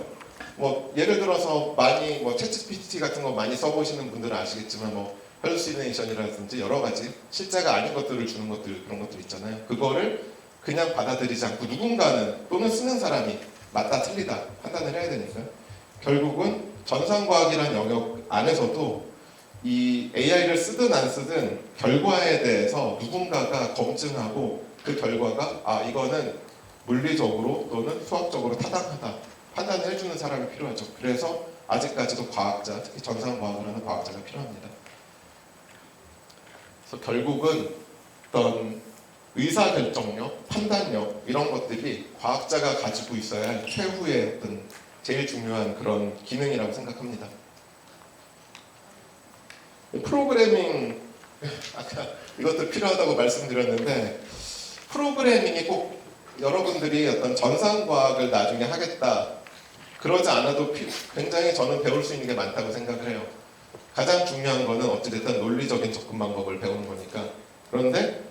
뭐 예를 들어서 많이 뭐 챗GPT 같은 거 많이 써보시는 분들은 아시겠지만, 뭐 할루시네이션이라든지 여러 가지 실제가 아닌 것들을 주는 것들, 그런 것들 있잖아요. 그거를 그냥 받아들이지 않고 누군가는, 또는 쓰는 사람이 맞다 틀리다 판단을 해야 되니까, 결국은 전산과학이라는 영역 안에서도 이 AI를 쓰든 안 쓰든 결과에 대해서 누군가가 검증하고 그 결과가 이거는 물리적으로 또는 수학적으로 타당하다 판단을 해주는 사람이 필요하죠. 그래서 아직까지도 과학자, 특히 전산과학을 하는 과학자가 필요합니다. 그래서 결국은 어떤 의사결정력, 판단력 이런 것들이 과학자가 가지고 있어야 할 최후의 어떤 제일 중요한 그런 기능이라고 생각합니다. 프로그래밍, 아까 이것도 필요하다고 말씀드렸는데, 프로그래밍이 꼭 여러분들이 어떤 전산과학을 나중에 하겠다 그러지 않아도 굉장히 저는 배울 수 있는 게 많다고 생각을 해요. 가장 중요한 거는 어찌됐든 논리적인 접근 방법을 배우는 거니까. 그런데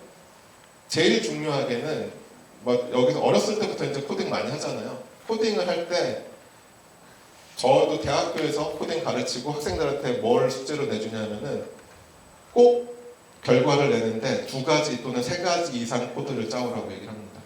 제일 중요하게는 뭐 여기서 어렸을 때부터 이제 코딩 많이 하잖아요. 코딩을 할 때 저도 대학교에서 코딩 가르치고 학생들한테 뭘 숙제로 내주냐면은 꼭 결과를 내는데 2가지 또는 3가지 이상 코드를 짜오라고 얘기를 합니다.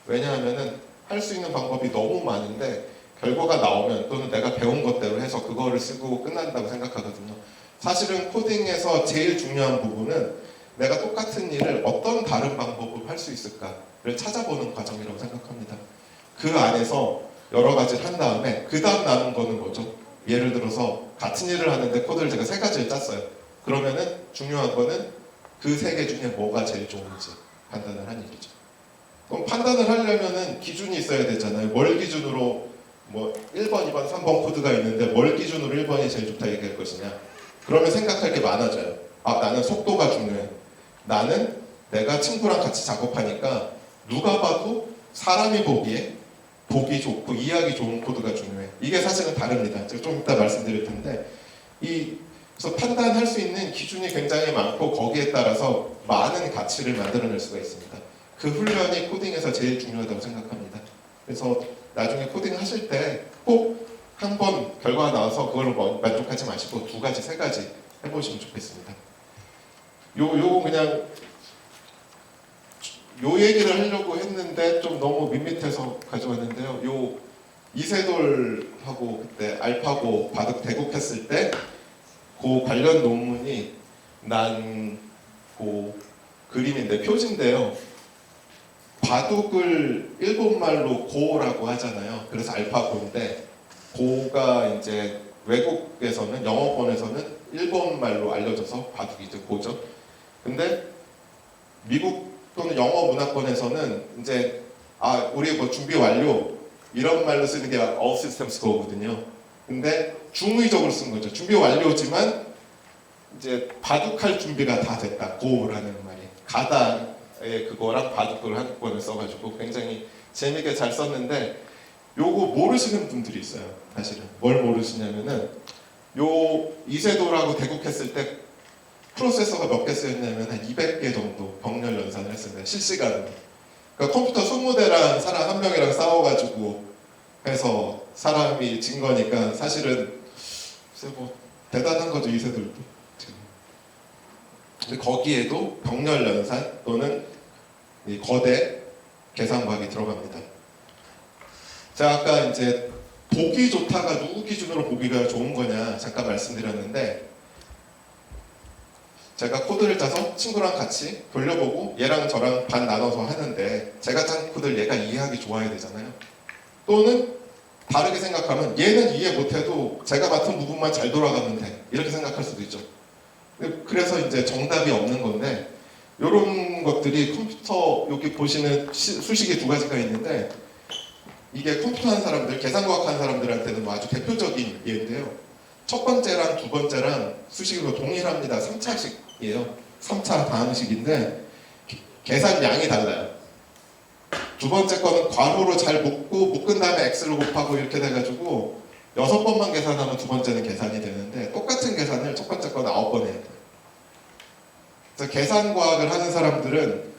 왜냐하면은 할 수 있는 방법이 너무 많은데 결과가 나오면, 또는 내가 배운 것대로 해서 그거를 쓰고 끝난다고 생각하거든요. 사실은 코딩에서 제일 중요한 부분은 내가 똑같은 일을 어떤 다른 방법으로 할 수 있을까를 찾아보는 과정이라고 생각합니다. 그 안에서 여러 가지를 한 다음에 그 다음 남은 거는 뭐죠? 예를 들어서 같은 일을 하는데 코드를 제가 3가지를 짰어요. 그러면은 중요한 거는 그 3개 중에 뭐가 제일 좋은지 판단을 한 일이죠. 그럼 판단을 하려면은 기준이 있어야 되잖아요. 뭘 기준으로, 뭐 1번, 2번, 3번 코드가 있는데 뭘 기준으로 1번이 제일 좋다 얘기할 것이냐. 그러면 생각할 게 많아져요. 나는 속도가 중요해. 나는 내가 친구랑 같이 작업하니까 누가 봐도 사람이 보기에 보기 좋고 이해하기 좋은 코드가 중요해. 이게 사실은 다릅니다. 제가 좀 이따 말씀드릴 텐데, 그래서 판단할 수 있는 기준이 굉장히 많고 거기에 따라서 많은 가치를 만들어낼 수가 있습니다. 그 훈련이 코딩에서 제일 중요하다고 생각합니다. 그래서 나중에 코딩 하실 때 꼭 한 번 결과가 나와서 그걸로 만족하지 마시고 2가지, 3가지 해보시면 좋겠습니다. 요거 그냥 요 얘기를 하려고 했는데 좀 너무 밋밋해서 가져왔는데요. 요 이세돌하고 그때 알파고 바둑 대국했을 때 그 관련 논문이 난 그 그림인데, 표지인데요. 바둑을 일본말로 고라고 하잖아요. 그래서 알파고인데, 고가 이제 외국에서는, 영어권에서는 일본말로 알려져서 바둑이 이제 고죠. 근데 미국 또는 영어 문화권에서는 이제 우리 뭐 준비 완료 이런 말로 쓰는 게 all systems go거든요. 근데 중의적으로 쓴 거죠. 준비 완료지만 이제 바둑할 준비가 다 됐다. go라는 말이 가다의 그거랑 바둑을 한국권을 써가지고 굉장히 재미있게 잘 썼는데, 요거 모르시는 분들이 있어요. 사실은 뭘 모르시냐면은, 요 이세돌하고 대국했을 때 프로세서가 몇 개 쓰였냐면 한 200개 정도 병렬 연산을 했습니다. 실시간으로. 그러니까 컴퓨터 20대랑 사람 1명이랑 싸워가지고 해서 사람이 진 거니까 사실은 뭐 대단한 거죠, 이세돌도. 근데 거기에도 병렬 연산 또는 이 거대 계산과학이 들어갑니다. 제가 아까 이제 보기 좋다가 누구 기준으로 보기가 좋은 거냐 잠깐 말씀드렸는데, 제가 코드를 짜서 친구랑 같이 돌려보고 얘랑 저랑 반 나눠서 하는데, 제가 짠 코드를 얘가 이해하기 좋아야 되잖아요. 또는 다르게 생각하면 얘는 이해 못해도 제가 맡은 부분만 잘 돌아가면 돼, 이렇게 생각할 수도 있죠. 그래서 이제 정답이 없는 건데, 이런 것들이 컴퓨터, 여기 보시는 수식이 2가지가 있는데, 이게 컴퓨터 하는 사람들, 계산과학 하는 사람들한테는 뭐 아주 대표적인 예인데요. 첫 번째랑 두 번째랑 수식으로 동일합니다. 3차식이에요. 3차 다항식인데 계산 양이 달라요. 두 번째 거는 괄호로 잘 묶은 다음에 x를 곱하고 이렇게 돼가지고 6번만 계산하면 두 번째는 계산이 되는데 똑같은 계산을 첫 번째 거는 9번 해야 돼요. 그래서 계산과학을 하는 사람들은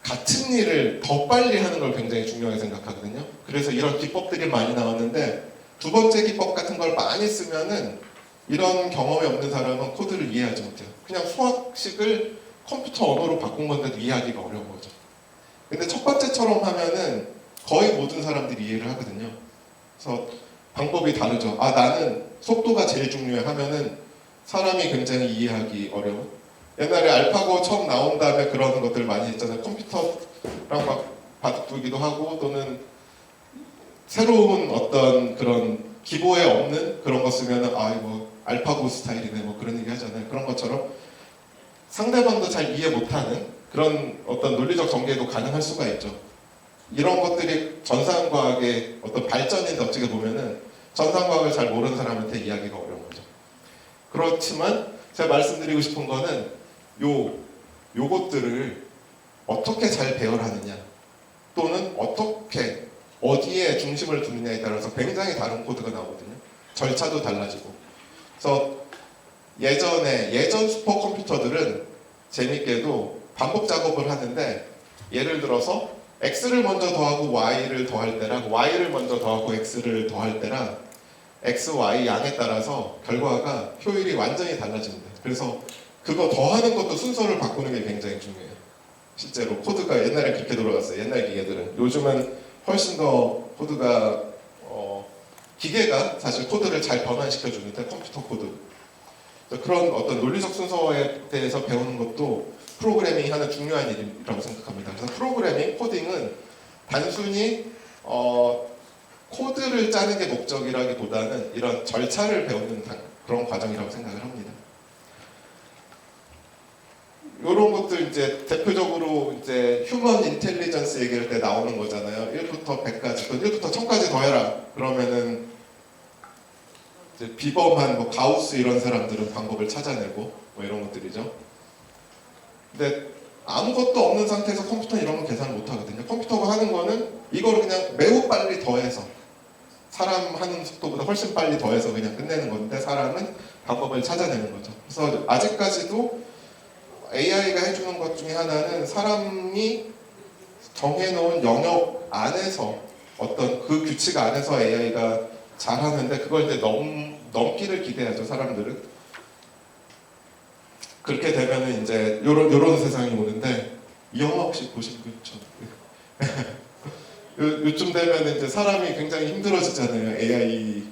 같은 일을 더 빨리 하는 걸 굉장히 중요하게 생각하거든요. 그래서 이런 기법들이 많이 나왔는데 두 번째 기법 같은 걸 많이 쓰면은 이런 경험이 없는 사람은 코드를 이해하지 못해요. 그냥 수학식을 컴퓨터 언어로 바꾼 건데도 이해하기가 어려운 거죠. 근데 첫 번째처럼 하면은 거의 모든 사람들이 이해를 하거든요. 그래서 방법이 다르죠. 아, 나는 속도가 제일 중요해 하면은 사람이 굉장히 이해하기 어려운. 옛날에 알파고 처음 나온 다음에 그런 것들 많이 했잖아요. 컴퓨터랑 막 바둑두기도 하고 또는 새로운 어떤 그런 기보에 없는 그런 거 쓰면은 아 이거 알파고 스타일이네 뭐 그런 얘기 하잖아요. 그런 것처럼 상대방도 잘 이해 못하는 그런 어떤 논리적 전개도 가능할 수가 있죠. 이런 것들이 전산과학의 어떤 발전인데 어떻게 보면은 전산과학을 잘 모르는 사람한테 이야기가 어려운 거죠. 그렇지만 제가 말씀드리고 싶은 거는 요것들을 어떻게 잘 배열하느냐 또는 어떻게 어디에 중심을 두느냐에 따라서 굉장히 다른 코드가 나오거든요. 절차도 달라지고. 그래서 예전 슈퍼컴퓨터들은 재밌게도 반복 작업을 하는데 예를 들어서 x를 먼저 더하고 y를 더할 때랑 y를 먼저 더하고 x를 더할 때랑 x, y 양에 따라서 결과가 효율이 완전히 달라집니다. 그래서 그거 더하는 것도 순서를 바꾸는 게 굉장히 중요해요. 실제로 코드가 옛날에 그렇게 돌아갔어요. 옛날 기계들은. 요즘은 훨씬 더 코드가 기계가 사실 코드를 잘 변환시켜 주는데 컴퓨터 코드 그런 어떤 논리적 순서에 대해서 배우는 것도 프로그래밍이 하는 중요한 일이라고 생각합니다. 그래서 프로그래밍, 코딩은 단순히 코드를 짜는 게 목적이라기보다는 이런 절차를 배우는 그런 과정이라고 생각을 합니다. 이런 것들 이제 대표적으로 이제 휴먼 인텔리전스 얘기할 때 나오는 거잖아요. 1부터 100까지, 또 1부터 1000까지 더해라. 그러면은 이제 비범한 뭐 가우스 이런 사람들은 방법을 찾아내고 뭐 이런 것들이죠. 근데 아무것도 없는 상태에서 컴퓨터는 이런 거 계산을 못 하거든요. 컴퓨터가 하는 거는 이거를 그냥 매우 빨리 더해서 사람 하는 속도보다 훨씬 빨리 더해서 그냥 끝내는 건데 사람은 방법을 찾아내는 거죠. 그래서 아직까지도 AI가 해주는 것 중에 하나는 사람이 정해놓은 영역 안에서 어떤 그 규칙 안에서 AI가 잘하는데 그걸 이제 넘기를 기대하죠. 사람들은 그렇게 되면은 이제 요런 세상이 오는데 이 영화 혹시 보신 거 있죠? 요쯤 되면 이제 사람이 굉장히 힘들어지잖아요. AI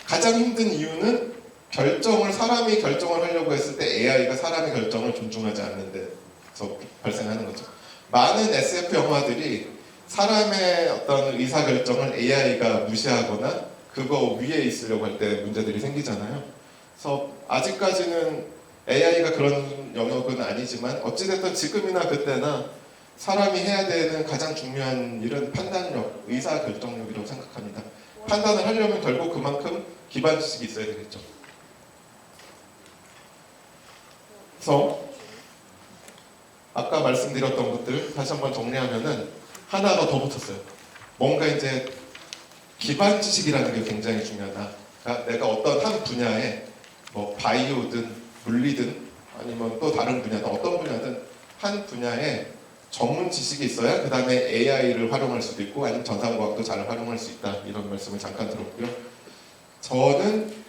가장 힘든 이유는 사람이 결정을 하려고 했을 때 AI가 사람의 결정을 존중하지 않는 데서 발생하는 거죠. 많은 SF 영화들이 사람의 어떤 의사 결정을 AI가 무시하거나 그거 위에 있으려고 할 때 문제들이 생기잖아요. 그래서 아직까지는 AI가 그런 영역은 아니지만 어찌됐든 지금이나 그때나 사람이 해야 되는 가장 중요한 일은 판단력, 의사결정력이라고 생각합니다. 판단을 하려면 결국 그만큼 기반 지식이 있어야 되겠죠. 그래서 아까 말씀드렸던 것들 다시 한번 정리하면은 하나가 더 붙었어요. 뭔가 이제 기반 지식이라는 게 굉장히 중요하다. 그러니까 내가 어떤 한 분야에 뭐 바이오든 물리든 아니면 또 다른 분야든 어떤 분야든 한 분야에 전문 지식이 있어야 그 다음에 AI를 활용할 수도 있고 아니면 전산과학도 잘 활용할 수 있다 이런 말씀을 잠깐 들었고요. 저는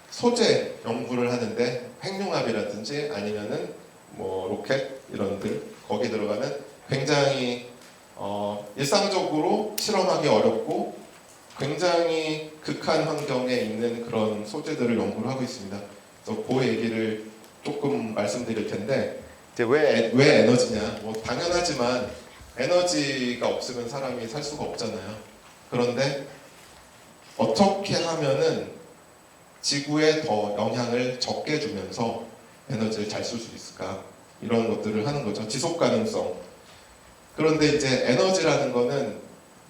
소재 연구를 하는데 핵융합이라든지 아니면은 뭐 로켓 이런들 거기 들어가는 굉장히 일상적으로 실험하기 어렵고 굉장히 극한 환경에 있는 그런 소재들을 연구를 하고 있습니다. 그래서 그 얘기를 조금 말씀드릴 텐데 이제 왜 에너지냐? 뭐 당연하지만 에너지가 없으면 사람이 살 수가 없잖아요. 그런데 어떻게 하면은 지구에 더 영향을 적게 주면서 에너지를 잘 쓸 수 있을까? 이런 것들을 하는 거죠. 지속 가능성. 그런데 이제 에너지라는 거는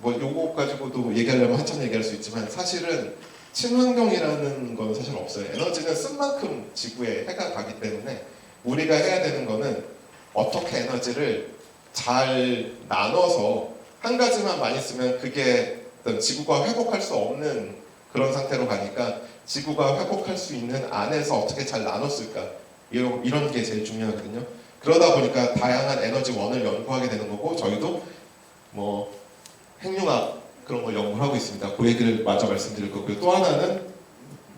뭐 요거 가지고도 얘기하려면 한참 얘기할 수 있지만 사실은 친환경이라는 건 사실 없어요. 에너지는 쓴 만큼 지구에 해가 가기 때문에 우리가 해야 되는 거는 어떻게 에너지를 잘 나눠서 한 가지만 많이 쓰면 그게 어떤 지구가 회복할 수 없는 그런 상태로 가니까 지구가 회복할 수 있는 안에서 어떻게 잘 나눴을까 이런 게 제일 중요하거든요. 그러다 보니까 다양한 에너지원을 연구하게 되는 거고 저희도 뭐 핵융합 그런 걸 연구를 하고 있습니다. 그 얘기를 마저 말씀드릴 거고요. 또 하나는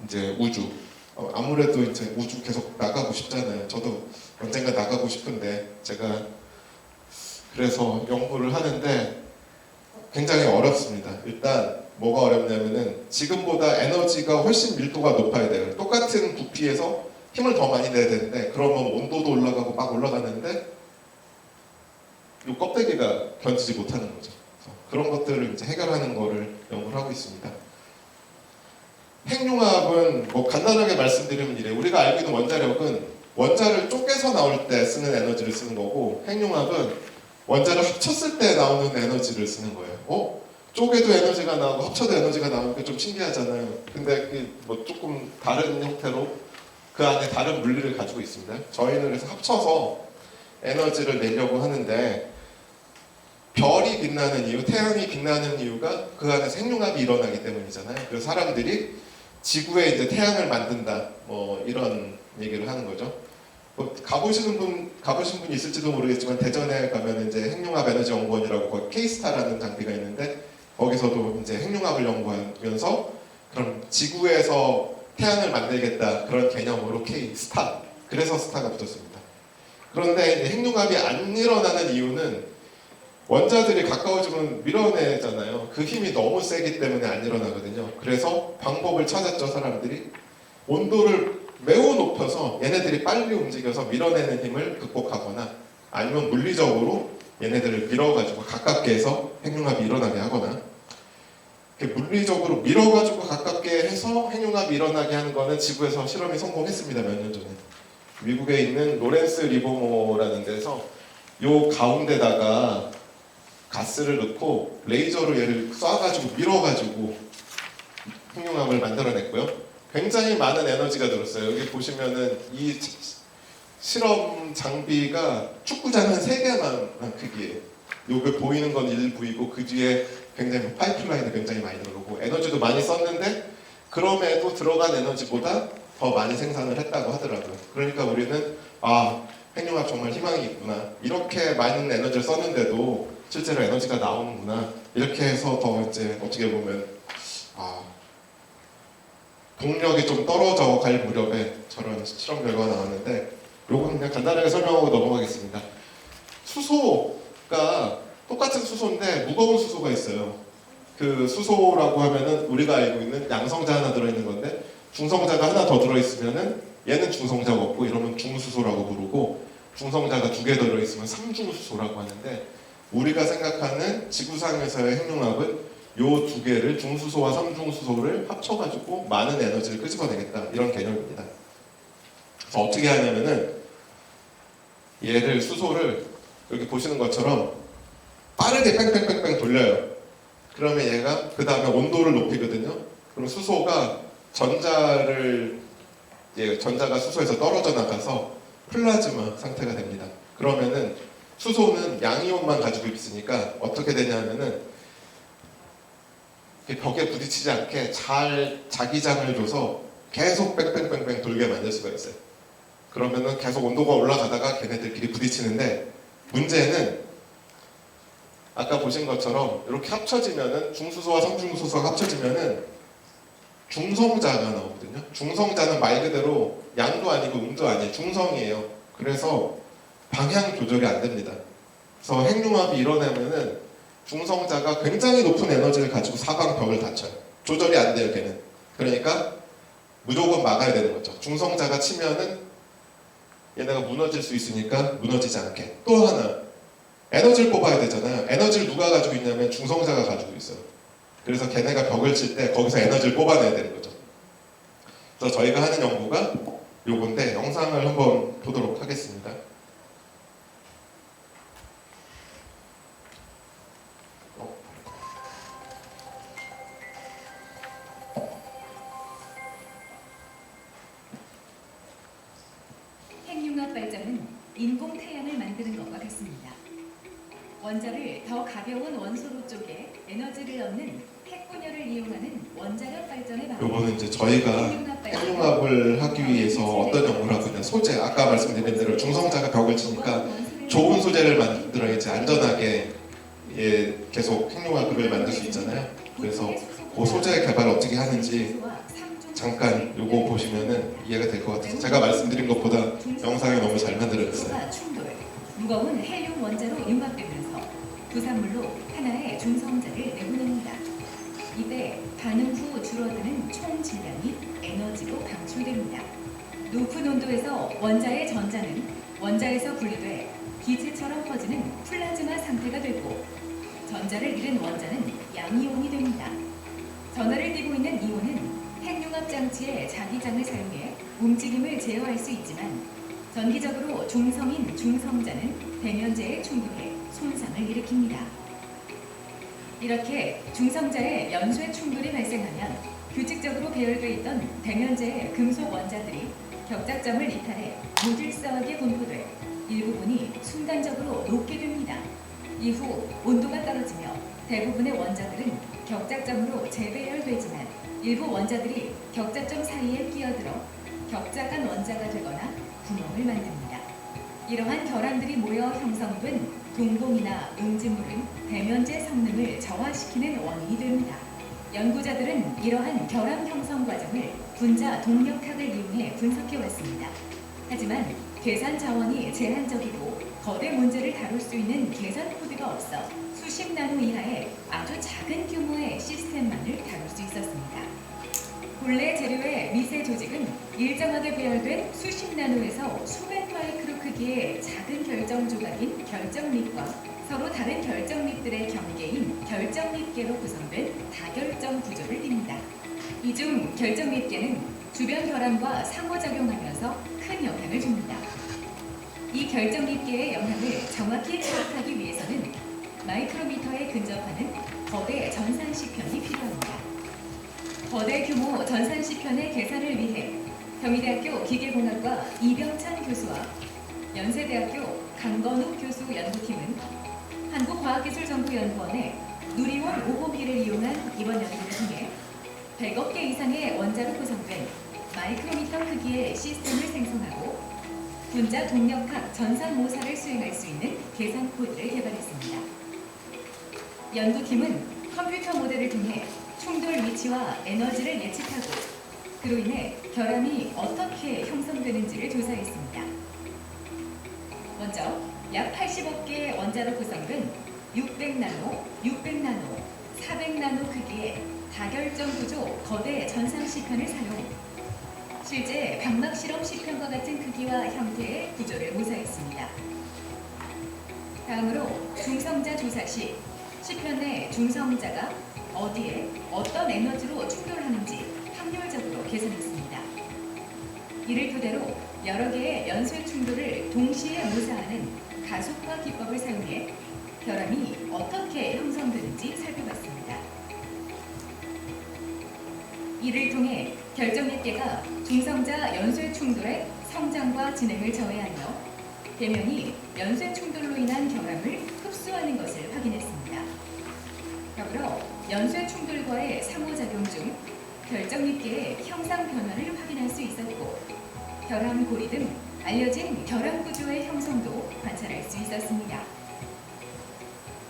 이제 우주. 아무래도 이제 우주 계속 나가고 싶잖아요. 저도 언젠가 나가고 싶은데 제가 그래서 연구를 하는데 굉장히 어렵습니다. 일단 뭐가 어렵냐면은 지금보다 에너지가 훨씬 밀도가 높아야 돼요. 똑같은 부피에서 힘을 더 많이 내야 되는데 그러면 온도도 올라가고 막 올라가는데 이 껍데기가 견디지 못하는 거죠. 그런 것들을 이제 해결하는 거를 연구를 하고 있습니다. 핵융합은 뭐 간단하게 말씀드리면 이래요. 우리가 알고 있는 원자력은 원자를 쪼개서 나올 때 쓰는 에너지를 쓰는 거고 핵융합은 원자를 합쳤을 때 나오는 에너지를 쓰는 거예요. 쪼개도 에너지가 나오고 합쳐도 에너지가 나오는 게 좀 신기하잖아요. 근데 뭐 조금 다른 형태로 그 안에 다른 물리를 가지고 있습니다. 저희는 그래서 합쳐서 에너지를 내려고 하는데 별이 빛나는 이유, 태양이 빛나는 이유가 그 안에서 핵융합이 일어나기 때문이잖아요. 그래서 사람들이 지구에 이제 태양을 만든다, 뭐 이런 얘기를 하는 거죠. 뭐 가보신 분 있을지도 모르겠지만 대전에 가면 이제 핵융합 에너지 연구원이라고 거기 K스타라는 장비가 있는데 거기서도 이제 핵융합을 연구하면서 그럼 지구에서 태양을 만들겠다 그런 개념으로 K스타. 그래서 스타가 붙었습니다. 그런데 이제 핵융합이 안 일어나는 이유는 원자들이 가까워지면 밀어내잖아요. 그 힘이 너무 세기 때문에 안 일어나거든요. 그래서 방법을 찾았죠, 사람들이. 온도를 매우 높여서 얘네들이 빨리 움직여서 밀어내는 힘을 극복하거나 아니면 물리적으로 얘네들을 밀어가지고 가깝게 해서 핵융합이 일어나게 하거나 물리적으로 밀어가지고 가깝게 해서 핵융합이 일어나게 하는 거는 지구에서 실험이 성공했습니다. 몇 년 전에. 미국에 있는 로렌스 리버모라는 데서 요 가운데다가 가스를 넣고 레이저로 얘를 쏴가지고 밀어가지고 핵융합을 만들어냈고요. 굉장히 많은 에너지가 들었어요. 여기 보시면은 이 실험 장비가 축구장 한 3개만 크기예요. 여기 보이는 건 일부이고 그 뒤에 굉장히 파이프라인이 굉장히 많이 들어오고 에너지도 많이 썼는데 그럼에도 들어간 에너지보다 더 많이 생산을 했다고 하더라고요. 그러니까 우리는 핵융합 정말 희망이 있구나. 이렇게 많은 에너지를 썼는데도 실제로 에너지가 나오는구나. 이렇게 해서 더 이제 어떻게 보면 동력이 좀 떨어져 갈 무렵에 저런 실험 결과가 나왔는데 요건 그냥 간단하게 설명하고 넘어가겠습니다. 수소가 똑같은 수소인데 무거운 수소가 있어요. 그 수소라고 하면은 우리가 알고 있는 양성자 하나 들어있는 건데 중성자가 하나 더 들어있으면은 얘는 중성자가 없고 이러면 중수소라고 부르고 중성자가 2개 들어있으면 삼중수소라고 하는데 우리가 생각하는 지구상에서의 핵융합은 요 2개를 중수소와 삼중수소를 합쳐가지고 많은 에너지를 끄집어내겠다 이런 개념입니다. 그래서 어떻게 하냐면은 얘를 수소를 여기 보시는 것처럼 빠르게 뺑뺑뺑뺑 돌려요. 그러면 얘가 그 다음에 온도를 높이거든요. 그럼 수소가 전자가 수소에서 떨어져 나가서 플라즈마 상태가 됩니다. 그러면은 수소는 양이온만 가지고 있으니까 어떻게 되냐면은 벽에 부딪히지 않게 잘 자기장을 줘서 계속 뺑뺑뺑뺑 돌게 만들 수가 있어요. 그러면은 계속 온도가 올라가다가 걔네들끼리 부딪히는데 문제는 아까 보신 것처럼 이렇게 합쳐지면은 중수소와 삼중수소가 합쳐지면은 중성자가 나오거든요. 중성자는 말 그대로 양도 아니고 음도 아니에요. 중성이에요. 그래서 방향 조절이 안 됩니다. 그래서 핵융합이 일어나면은 중성자가 굉장히 높은 에너지를 가지고 사방벽을 닫혀요. 조절이 안 돼요, 걔는. 그러니까 무조건 막아야 되는 거죠. 중성자가 치면은 얘네가 무너질 수 있으니까 무너지지 않게. 또 하나, 에너지를 뽑아야 되잖아요. 에너지를 누가 가지고 있냐면 중성자가 가지고 있어요. 그래서 걔네가 벽을 칠 때 거기서 에너지를 뽑아내야 되는 거죠. 그래서 저희가 하는 연구가 요건데 영상을 한번 보도록 하겠습니다. 인공 태양을 만드는 것과 같습니다. 원자를 더 가벼운 원소로 쪼개 에너지를 얻는 핵분열을 이용하는 원자력 발전의 방법. 요거는 이제 저희가 핵융합을 하기 위해서 어떤 연구를 하고 있는 소재, 아까 말씀드린 대로 중성자가 벽을 치니까 좋은 소재를 만들어야지 안전하게 계속 핵융합을 만들 수 있잖아요. 그래서 그 소재 개발을 어떻게 하는지 잠깐 요거 보시면은 이해가 될 것 같아서 제가 말씀드린 것보다 영상이 너무 잘 만들어졌어요. 충돌, 무거운 헬륨 원자로 융합되면서 부산물로 하나의 중성자를 내보냅니다. 이때 반응 후 줄어드는 총 질량이 에너지로 방출됩니다. 높은 온도에서 원자의 전자는 원자에서 분리돼 기체처럼 퍼지는 플라즈마 상태가 되고 전자를 잃은 원자는 양이온이 됩니다. 전하를 띠고 있는 이온은 핵융합 장치의 자기장을 사용해 움직임을 제어할 수 있지만 전기적으로 중성인 중성자는 대면제에 충돌해 손상을 일으킵니다. 이렇게 중성자의 연쇄 충돌이 발생하면 규칙적으로 배열되어 있던 대면제의 금속 원자들이 격작점을 이탈해 무질서하게 분포돼 일부분이 순간적으로 녹게 됩니다. 이후 온도가 떨어지며 대부분의 원자들은 격작점으로 재배열되지만 일부 원자들이 격자점 사이에 끼어들어 격자간 원자가 되거나 구멍을 만듭니다. 이러한 결함들이 모여 형성된 동봉이나 음진물은 대면제 성능을 저하시키는 원인이 됩니다. 연구자들은 이러한 결함 형성 과정을 분자 동력학을 이용해 분석해 왔습니다. 하지만 계산 자원이 제한적이고 거대 문제를 다룰 수 있는 계산 코드가 없어 수십 나노 이하의 아주 작은 규모의 시스템만을 다룰 수 있었습니다. 본래 재료의 미세 조직은 일정하게 배열된 수십 나노에서 수백 마이크로 크기의 작은 결정 조각인 결정립과 서로 다른 결정립들의 경계인 결정립계로 구성된 다결정 구조를 띱니다. 이 중 결정립계는 주변 결함과 상호작용하면서 큰 영향을 줍니다. 이 결정립계의 영향을 정확히 파악하기 위해서는 마이크로미터에 근접하는 거대 전산시편이 필요합니다. 거대 규모 전산시편의 계산을 위해 경희대학교 기계공학과 이병찬 교수와 연세대학교 강건욱 교수 연구팀은 한국과학기술정보연구원의 누리원 5호기를 이용한 이번 연구를 통해 100억 개 이상의 원자로 구성된 마이크로미터 크기의 시스템을 생성하고 분자 동력학 전산 모사를 수행할 수 있는 계산 코드를 개발했습니다. 연구팀은 컴퓨터 모델을 통해 충돌 위치와 에너지를 예측하고 그로 인해 결함이 어떻게 형성되는지를 조사했습니다. 먼저 약 80억 개의 원자로 구성된 600나노, 600나노, 400나노 크기의 다결정 구조 거대 전산시편을 사용 실제 각막 실험 시편과 같은 크기와 형태의 구조를 모사했습니다. 다음으로 중성자 조사 시 시편 내 중성자가 어디에 어떤 에너지로 충돌하는지 확률적으로 계산했습니다. 이를 토대로 여러 개의 연쇄 충돌을 동시에 모사하는 가속화 기법을 사용해 결함이 어떻게 형성되는지 살펴봤습니다. 이를 통해 결정립계가 중성자 연쇄 충돌의 성장과 진행을 저해하며 대면이 연쇄 충돌로 인한 결함을 흡수하는 것을 확인했습니다. 더불어 연쇄 충돌과의 상호작용 중 결정립계의 형상 변화를 확인할 수 있었고 결함 고리 등 알려진 결함 구조의 형성도 관찰할 수 있었습니다.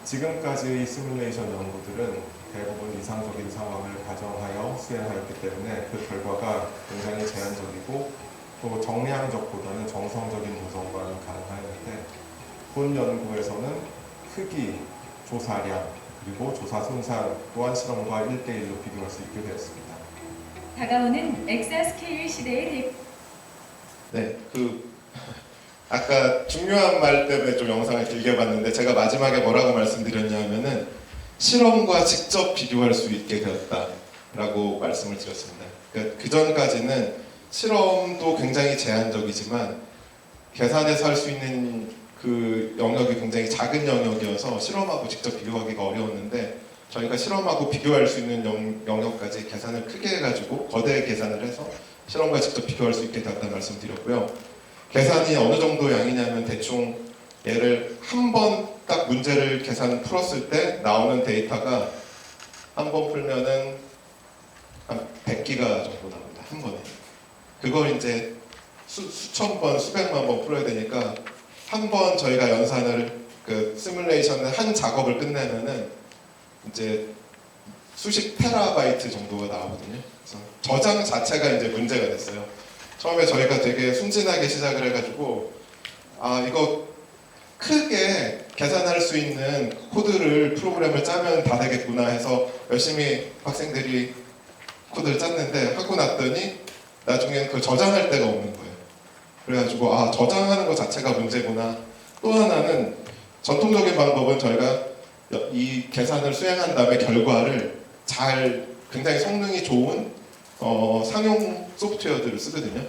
지금까지의 시뮬레이션 연구들은 대부분 이상적인 상황을 가정하여 수행하였기 때문에 그 결과가 굉장히 제한적이고 또 정량적보다는 정성적인 조성과는 가능하였는데 본 연구에서는 크기, 조사량, 그리고 조사 손상 또한 실험과 1대1로 비교할 수 있게 되었습니다. 다가오는 엑사스케일 시대의 네, 아까 중요한 말 때문에 좀 영상을 길게 봤는데 제가 마지막에 뭐라고 말씀드렸냐면은 실험과 직접 비교할 수 있게 되었다라고 말씀을 드렸습니다. 그러니까 그 전까지는 실험도 굉장히 제한적이지만 계산해서 할 수 있는 그 영역이 굉장히 작은 영역이어서 실험하고 직접 비교하기가 어려웠는데 저희가 실험하고 비교할 수 있는 영역까지 계산을 크게 해가지고 거대 계산을 해서 실험과 직접 비교할 수 있게 되었다는 말씀드렸고요. 계산이 어느 정도 양이냐면 대충 얘를 한 번 딱 문제를 계산 풀었을 때 나오는 데이터가 한 번 풀면은 한 100기가 정도 나옵니다. 한 번에. 그걸 이제 수천 번, 수백만 번 풀어야 되니까 한 번 저희가 연산을 그 시뮬레이션을 한 작업을 끝내면은 이제 수십 테라바이트 정도가 나오거든요. 그래서 저장 자체가 이제 문제가 됐어요. 처음에 저희가 되게 순진하게 시작을 해가지고 이거 크게 계산할 수 있는 코드를 프로그램을 짜면 다 되겠구나 해서 열심히 학생들이 코드를 짰는데 하고 났더니 나중엔 그 저장할 데가 없는 거예요. 그래가지고 저장하는 것 자체가 문제구나. 또 하나는 전통적인 방법은 저희가 이 계산을 수행한 다음에 결과를 굉장히 성능이 좋은 상용 소프트웨어들을 쓰거든요.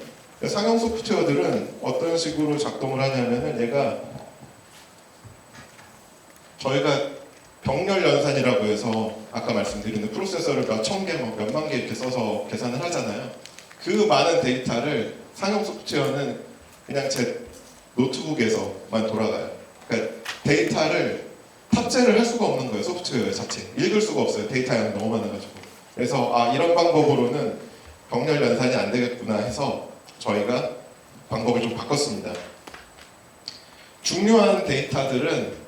상용 소프트웨어들은 어떤 식으로 작동을 하냐면은 얘가 저희가 병렬 연산이라고 해서 아까 말씀드린 프로세서를 몇 천 개, 몇만 개 이렇게 써서 계산을 하잖아요. 그 많은 데이터를 상용 소프트웨어는 그냥 제 노트북에서만 돌아가요. 그러니까 데이터를 탑재를 할 수가 없는 거예요. 소프트웨어 자체 읽을 수가 없어요. 데이터 양이 너무 많아가지고. 그래서 이런 방법으로는 병렬 연산이 안 되겠구나 해서 저희가 방법을 좀 바꿨습니다. 중요한 데이터들은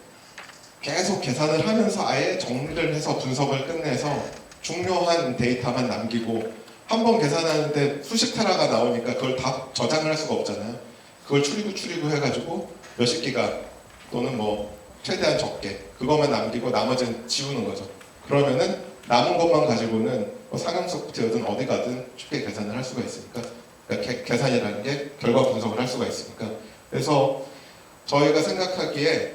계속 계산을 하면서 아예 정리를 해서 분석을 끝내서 중요한 데이터만 남기고 한 번 계산하는데 수십 테라가 나오니까 그걸 다 저장을 할 수가 없잖아요. 그걸 추리고 해가지고 몇십 기가 또는 뭐 최대한 적게 그것만 남기고 나머지는 지우는 거죠. 그러면은 남은 것만 가지고는 상용 소프트웨어든 어디 가든 쉽게 계산을 할 수가 있으니까, 그러니까 계산이라는 게 결과 분석을 할 수가 있으니까. 그래서 저희가 생각하기에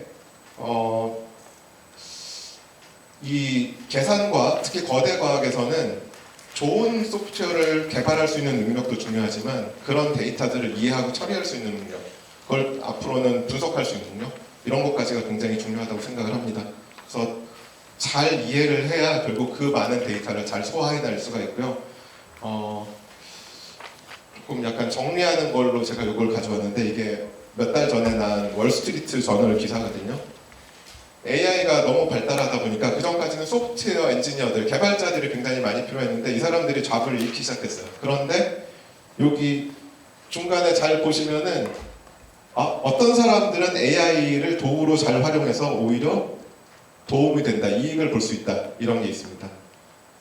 이 계산과 특히 거대 과학에서는 좋은 소프트웨어를 개발할 수 있는 능력도 중요하지만 그런 데이터들을 이해하고 처리할 수 있는 능력, 그걸 앞으로는 분석할 수 있는 능력, 이런 것까지가 굉장히 중요하다고 생각을 합니다. 그래서 잘 이해를 해야 결국 그 많은 데이터를 잘 소화해낼 수가 있고요. 조금 약간 정리하는 걸로 제가 이걸 가져왔는데 이게 몇 달 전에 난 월스트리트 저널 기사거든요. AI가 너무 발달하다 보니까 그 전까지는 소프트웨어 엔지니어들, 개발자들이 굉장히 많이 필요했는데 이 사람들이 잡을 잃기 시작했어요. 그런데 여기 중간에 잘 보시면은 어떤 사람들은 AI를 도구로 잘 활용해서 오히려 도움이 된다, 이익을 볼 수 있다, 이런 게 있습니다.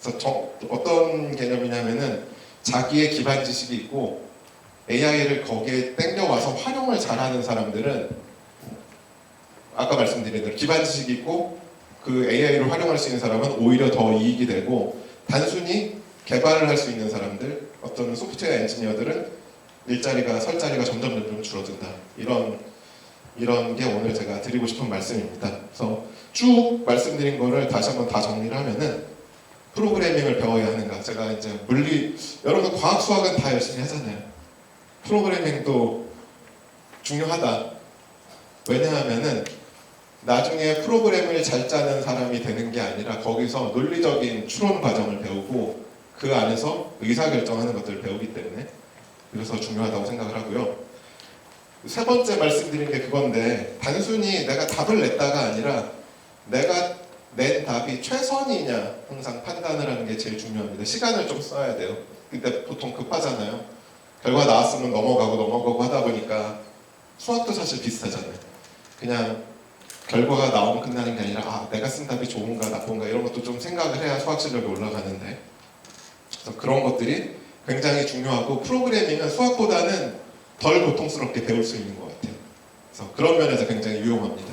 그래서 어떤 개념이냐면은 자기의 기반 지식이 있고 AI를 거기에 땡겨와서 활용을 잘하는 사람들은 아까 말씀드린 대로 기반 지식이 있고 그 AI를 활용할 수 있는 사람은 오히려 더 이익이 되고, 단순히 개발을 할 수 있는 사람들, 어떤 소프트웨어 엔지니어들은 설 자리가 점점 줄어든다. 이런 게 오늘 제가 드리고 싶은 말씀입니다. 그래서 쭉 말씀드린 거를 다시 한번 다 정리를 하면은 프로그래밍을 배워야 하는가. 제가 이제 여러분 과학 수학은 다 열심히 하잖아요. 프로그래밍도 중요하다. 왜냐하면은 나중에 프로그램을 잘 짜는 사람이 되는 게 아니라 거기서 논리적인 추론 과정을 배우고 그 안에서 의사결정하는 것들을 배우기 때문에, 그래서 중요하다고 생각을 하고요. 세 번째 말씀드린 게 그건데, 단순히 내가 답을 냈다가 아니라 내가 낸 답이 최선이냐 항상 판단을 하는 게 제일 중요합니다. 시간을 좀 써야 돼요. 근데 보통 급하잖아요. 결과 나왔으면 넘어가고 하다 보니까 수학도 사실 비슷하잖아요. 그냥 결과가 나오면 끝나는 게 아니라 내가 쓴 답이 좋은가 나쁜가 이런 것도 좀 생각을 해야 수학 실력이 올라가는데, 그래서 그런 것들이 굉장히 중요하고 프로그래밍은 수학보다는 덜 고통스럽게 배울 수 있는 것 같아요. 그래서 그런 면에서 굉장히 유용합니다.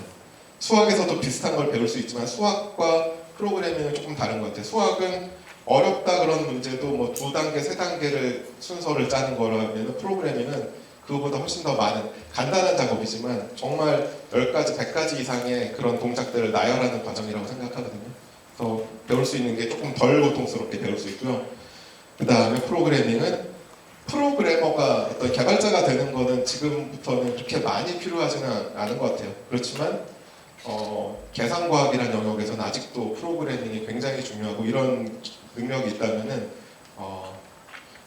수학에서도 비슷한 걸 배울 수 있지만 수학과 프로그래밍은 조금 다른 것 같아요. 수학은 어렵다 그런 문제도 뭐 2단계, 3단계를 순서를 짜는 거라면 프로그래밍은 그거보다 훨씬 더 많은 간단한 작업이지만 정말 10가지, 100가지 이상의 그런 동작들을 나열하는 과정이라고 생각하거든요. 그래서 배울 수 있는 게 조금 덜 고통스럽게 배울 수 있고요. 그 다음에 프로그래밍은 프로그래머가 어떤 개발자가 되는 거는 지금부터는 그렇게 많이 필요하지는 않은 것 같아요. 그렇지만 계산과학이라는 영역에서는 아직도 프로그래밍이 굉장히 중요하고 이런 능력이 있다면은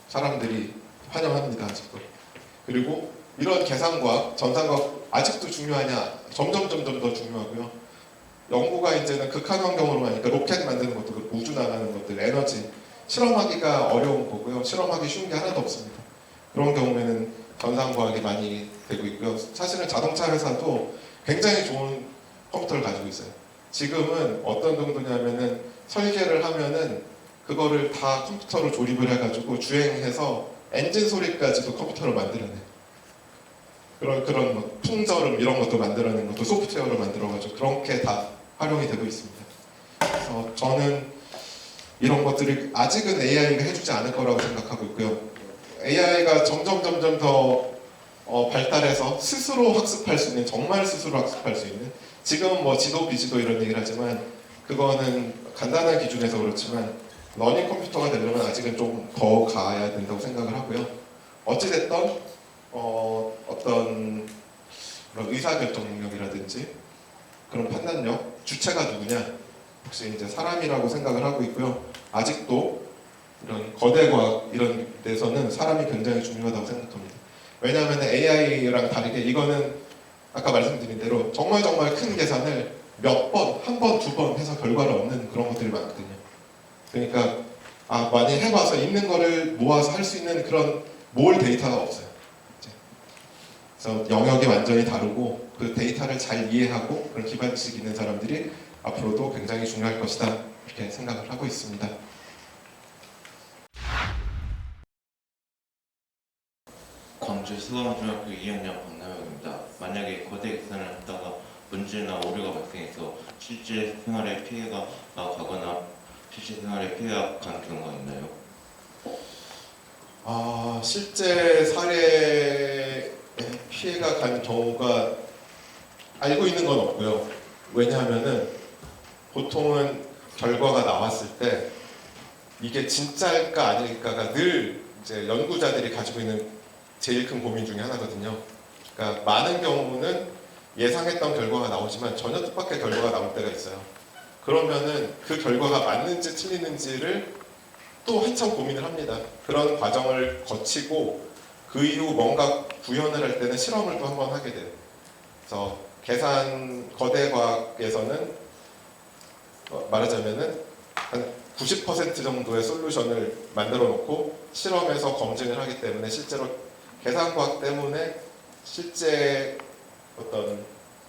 사람들이 환영합니다. 아직도. 그리고 이런 계산과학, 전산과학 아직도 중요하냐? 점점 더 중요하고요. 연구가 이제는 극한 환경으로 가니까 로켓 만드는 것도 그렇고 우주 나가는 것들, 에너지 실험하기가 어려운 거고요. 실험하기 쉬운 게 하나도 없습니다. 그런 경우에는 전산과학이 많이 되고 있고요. 사실은 자동차 회사도 굉장히 좋은 컴퓨터를 가지고 있어요. 지금은 어떤 정도냐면은 설계를 하면은 그거를 다 컴퓨터로 조립을 해가지고 주행해서 엔진 소리까지도 컴퓨터로 만들어내요. 그런 뭐 풍절음 이런 것도 만들어낸 것도 소프트웨어로 만들어가지고 그렇게 다 활용이 되고 있습니다. 그래서 저는 이런 것들이 아직은 AI가 해주지 않을 거라고 생각하고 있고요. AI가 점점 더 발달해서 스스로 학습할 수 있는, 정말 스스로 학습할 수 있는, 지금은 뭐 지도 비지도 이런 얘기를 하지만 그거는 간단한 기준에서 그렇지만 러닝 컴퓨터가 되려면 아직은 좀 더 가야 된다고 생각을 하고요. 어찌됐든 어떤 그런 의사결정 능력이라든지 그런 판단력, 주체가 누구냐, 혹시 이제 사람이라고 생각을 하고 있고요. 아직도 이런 거대 과학 이런 데서는 사람이 굉장히 중요하다고 생각합니다. 왜냐하면 AI랑 다르게 이거는 아까 말씀드린 대로 정말 큰 계산을 몇 번, 한 번, 두 번 해서 결과를 얻는 그런 것들이 많거든요. 그러니까 많이 해봐서 있는 거를 모아서 할 수 있는 그런 모을 데이터가 없어요. 그래서 영역이 완전히 다르고 그 데이터를 잘 이해하고 그런 기반 지식 있는 사람들이 앞으로도 굉장히 중요할 것이다 이렇게 생각을 하고 있습니다. 광주 수강중학교 2학년 박남혁입니다. 만약에 거대 계산을 하다가 문제나 오류가 발생해서 실제 생활에 피해가 가거나 실제 생활에 피해가 가는 경우가 있나요? 실제 사례에 피해가 간 경우가 알고 있는 건 없고요. 왜냐하면은 보통은 결과가 나왔을 때 이게 진짜일까 아닐까가 늘 이제 연구자들이 가지고 있는 제일 큰 고민 중에 하나거든요. 그러니까 많은 경우는 예상했던 결과가 나오지만 전혀 뜻밖의 결과가 나올 때가 있어요. 그러면은 그 결과가 맞는지 틀리는지를 또 한참 고민을 합니다. 그런 과정을 거치고 그 이후 뭔가 구현을 할 때는 실험을 또 한번 하게 돼요. 그래서 계산 거대 과학에서는 말하자면은 한 90% 정도의 솔루션을 만들어 놓고 실험에서 검증을 하기 때문에 실제로 계산 과학 때문에 실제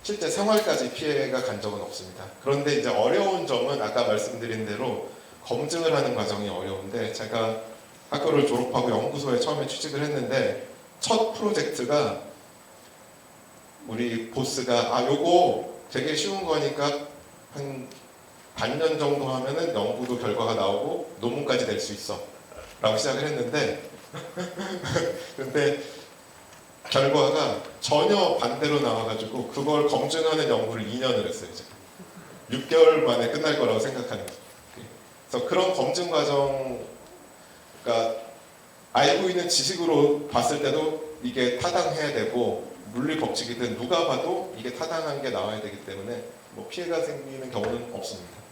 생활까지 피해가 간 적은 없습니다. 그런데 이제 어려운 점은 아까 말씀드린 대로 검증을 하는 과정이 어려운데, 제가 학교를 졸업하고 연구소에 처음에 취직을 했는데 첫 프로젝트가 우리 보스가 요거 되게 쉬운 거니까 한 반년 정도 하면은 연구도 결과가 나오고 논문까지 낼 수 있어 라고 시작을 했는데 근데 결과가 전혀 반대로 나와가지고 그걸 검증하는 연구를 2년을 했어요. 이제 6개월 만에 끝날 거라고 생각하는 거예요. 그래서 그런 검증 과정, 그러니까 알고 있는 지식으로 봤을 때도 이게 타당해야 되고 물리 법칙이든 누가 봐도 이게 타당한 게 나와야 되기 때문에 뭐 피해가 생기는 경우는 없습니다.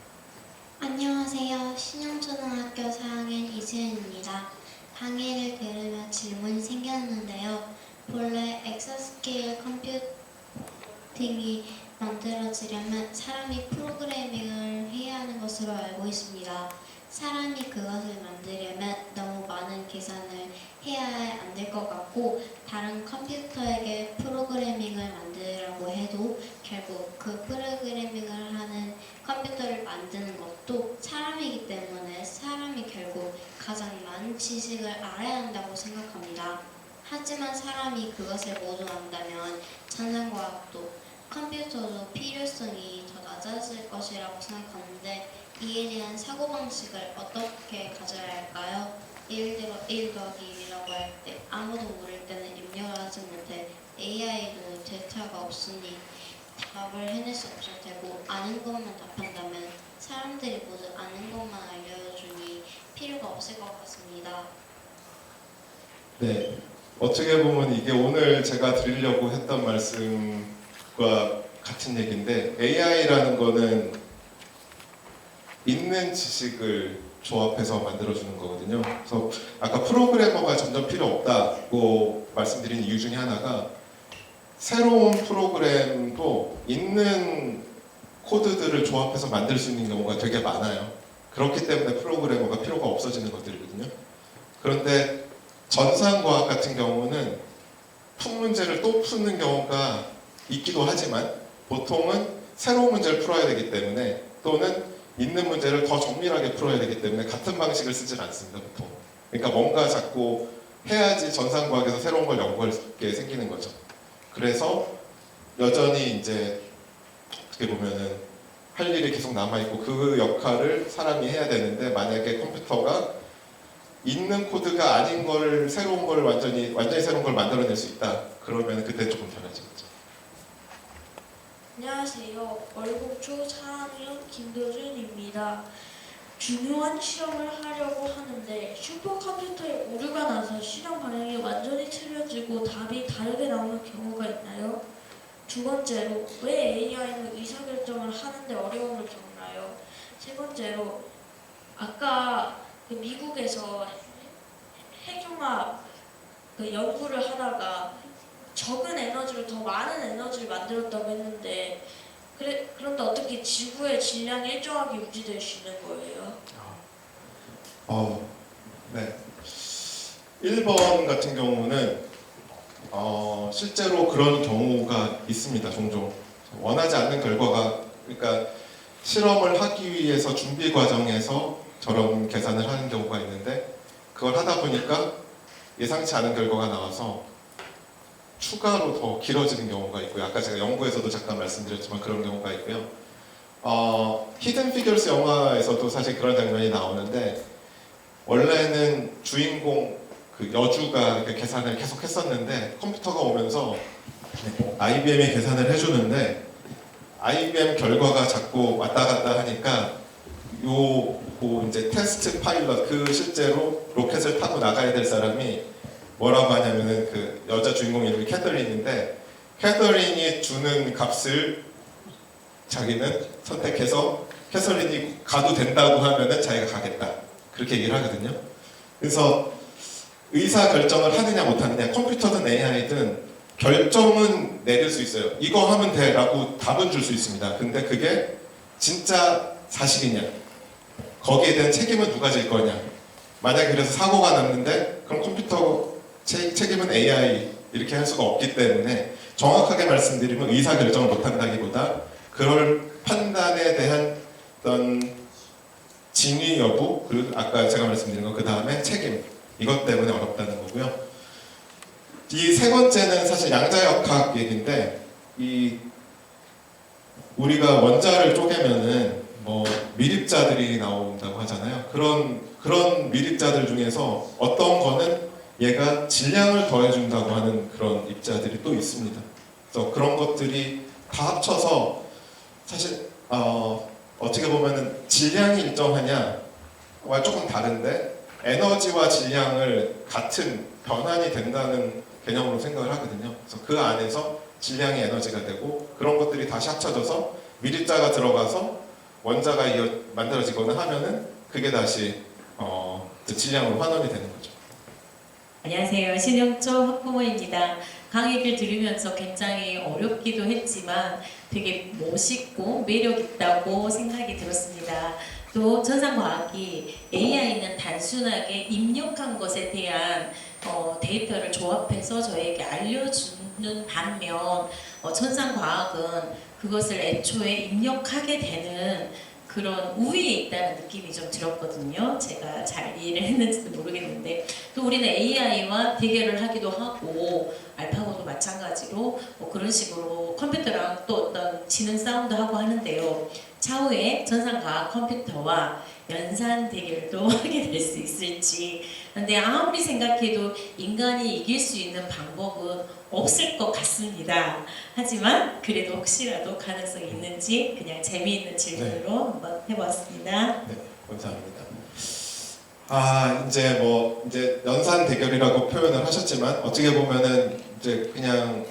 안녕하세요. 신영초등학교 4학년 이수연입니다. 강의를 들으며 질문이 생겼는데요. 본래 엑소스케일 컴퓨팅이 만들어지려면 사람이 프로그래밍을 해야 하는 것으로 알고 있습니다. 사람이 그것을 만들려면 너무 많은 계산을 해야 안 될 것 같고, 다른 컴퓨터에게 프로그래밍을 만들라고 해도 결국 그 프로그래밍을 하는 컴퓨터를 만드는 것도 사람이기 때문에 사람이 결국 가장 많은 지식을 알아야 한다고 생각합니다. 하지만 사람이 그것을 모두 안다면 전산과학도 컴퓨터도 필요성이 더 낮아질 것이라고 생각하는데, 이에 대한 사고방식을 어떻게 가져야 할까요? 예를 들어 1 더하기 1이라고 할 때 아무도 모를 때는 입력을 하지 못해 AI도 데이터가 없으니 답을 해낼 수 없을 테고, 아는 것만 답한다면 사람들이 모두 아는 것만 알려주니 필요가 없을 것 같습니다. 네, 어떻게 보면 이게 오늘 제가 드리려고 했던 말씀과 같은 얘기인데, AI라는 거는 있는 지식을 조합해서 만들어주는 거거든요. 그래서 아까 프로그래머가 점점 필요 없다고 말씀드린 이유 중에 하나가 새로운 프로그램도 있는 코드들을 조합해서 만들 수 있는 경우가 되게 많아요. 그렇기 때문에 프로그래머가 필요가 없어지는 것들이거든요. 그런데 전산과학 같은 경우는 푼 문제를 또 푸는 경우가 있기도 하지만 보통은 새로운 문제를 풀어야 되기 때문에 또는 있는 문제를 더 정밀하게 풀어야 되기 때문에 같은 방식을 쓰질 않습니다, 보통. 그러니까 뭔가 자꾸 해야지 전산과학에서 새로운 걸 연구할 게 생기는 거죠. 그래서 여전히 이제 어떻게 보면은 할 일이 계속 남아있고 그 역할을 사람이 해야 되는데 만약에 컴퓨터가 있는 코드가 아닌 걸 새로운 걸 완전히 새로운 걸 만들어낼 수 있다. 그러면 그때 조금 달라지겠죠. 안녕하세요. 월곡초 4학년 김도준입니다. 중요한 실험을 하려고 하는데 슈퍼컴퓨터에 오류가 나서 실험 방향이 완전히 틀려지고 답이 다르게 나오는 경우가 있나요? 두 번째로, 왜 AI는 의사결정을 하는데 어려움을 겪나요? 세 번째로, 아까 그 미국에서 핵융합 연구를 하다가 적은 에너지로 더 많은 에너지를 만들었다고 했는데 그런데 어떻게 지구의 질량이 일정하게 유지될 수 있는 거예요? 네. 1번 같은 경우는 실제로 그런 경우가 있습니다. 종종 원하지 않는 결과가 그러니까 실험을 하기 위해서 준비 과정에서 저런 계산을 하는 경우가 있는데 그걸 하다 보니까 예상치 않은 결과가 나와서 추가로 더 길어지는 경우가 있고요. 아까 제가 연구에서도 잠깐 말씀드렸지만 그런 경우가 있고요. 히든 피겨스 영화에서도 사실 그런 장면이 나오는데 원래는 주인공 그 여주가 이렇게 계산을 계속 했었는데 컴퓨터가 오면서 IBM이 계산을 해주는데 IBM 결과가 자꾸 왔다 갔다 하니까 이제 테스트 파일럿 그 실제로 로켓을 타고 나가야 될 사람이 뭐라고 하냐면은 그 여자 주인공 이름이 캐서린인데 캐서린이 주는 값을 자기는 선택해서 캐서린이 가도 된다고 하면은 자기가 가겠다 그렇게 얘기를 하거든요. 그래서 의사 결정을 하느냐 못하느냐 컴퓨터든 AI든 결정은 내릴 수 있어요. 이거 하면 돼 라고 답은 줄 수 있습니다. 근데 그게 진짜 사실이냐 거기에 대한 책임은 누가 질 거냐 만약에 그래서 사고가 났는데 그럼 컴퓨터 책임은 AI 이렇게 할 수가 없기 때문에 정확하게 말씀드리면 의사결정을 못한다기보다 그럴 판단에 대한 어떤 진위 여부 그리고 아까 제가 말씀드린 거 그 다음에 책임 이것 때문에 어렵다는 거고요. 이 세 번째는 사실 양자역학 얘기인데 우리가 원자를 쪼개면은 뭐 미립자들이 나온다고 하잖아요. 그런 미립자들 중에서 어떤 거는 얘가 질량을 더해준다고 하는 그런 입자들이 또 있습니다. 그래서 그런 것들이 다 합쳐서 사실 어떻게 보면은 질량이 일정하냐와 조금 다른데 에너지와 질량을 같은 변환이 된다는 개념으로 생각을 하거든요. 그래서 그 안에서 질량이 에너지가 되고 그런 것들이 다시 합쳐져서 미립자가 들어가서 원자가 만들어지거나 하면은 그게 다시 그 질량으로 환원이 되는 거죠. 안녕하세요. 신영초 학부모입니다. 강의를 들으면서 굉장히 어렵기도 했지만 되게 멋있고 매력 있다고 생각이 들었습니다. 또 전산과학이 AI는 단순하게 입력한 것에 대한 데이터를 조합해서 저에게 알려주는 반면 전산과학은 그것을 애초에 입력하게 되는 그런 우위에 있다는 느낌이 좀 들었거든요. 제가 잘 이해를 했는지도 모르겠는데 또 우리는 AI와 대결을 하기도 하고 알파고도 마찬가지로 그런 식으로 컴퓨터랑 또 어떤 지능 싸움도 하고 하는데요. 차후에 전산과학 컴퓨터와 연산 대결도 하게 될 수 있을지 근데 아무리 생각해도 인간이 이길 수 있는 방법은 없을 것 같습니다. 하지만 그래도 혹시라도 가능성이 있는지 그냥 재미있는 질문으로 한번 해보았습니다. 네, 감사합니다. 이제 연산 대결이라고 표현을 하셨지만 어떻게 보면은 이제 그냥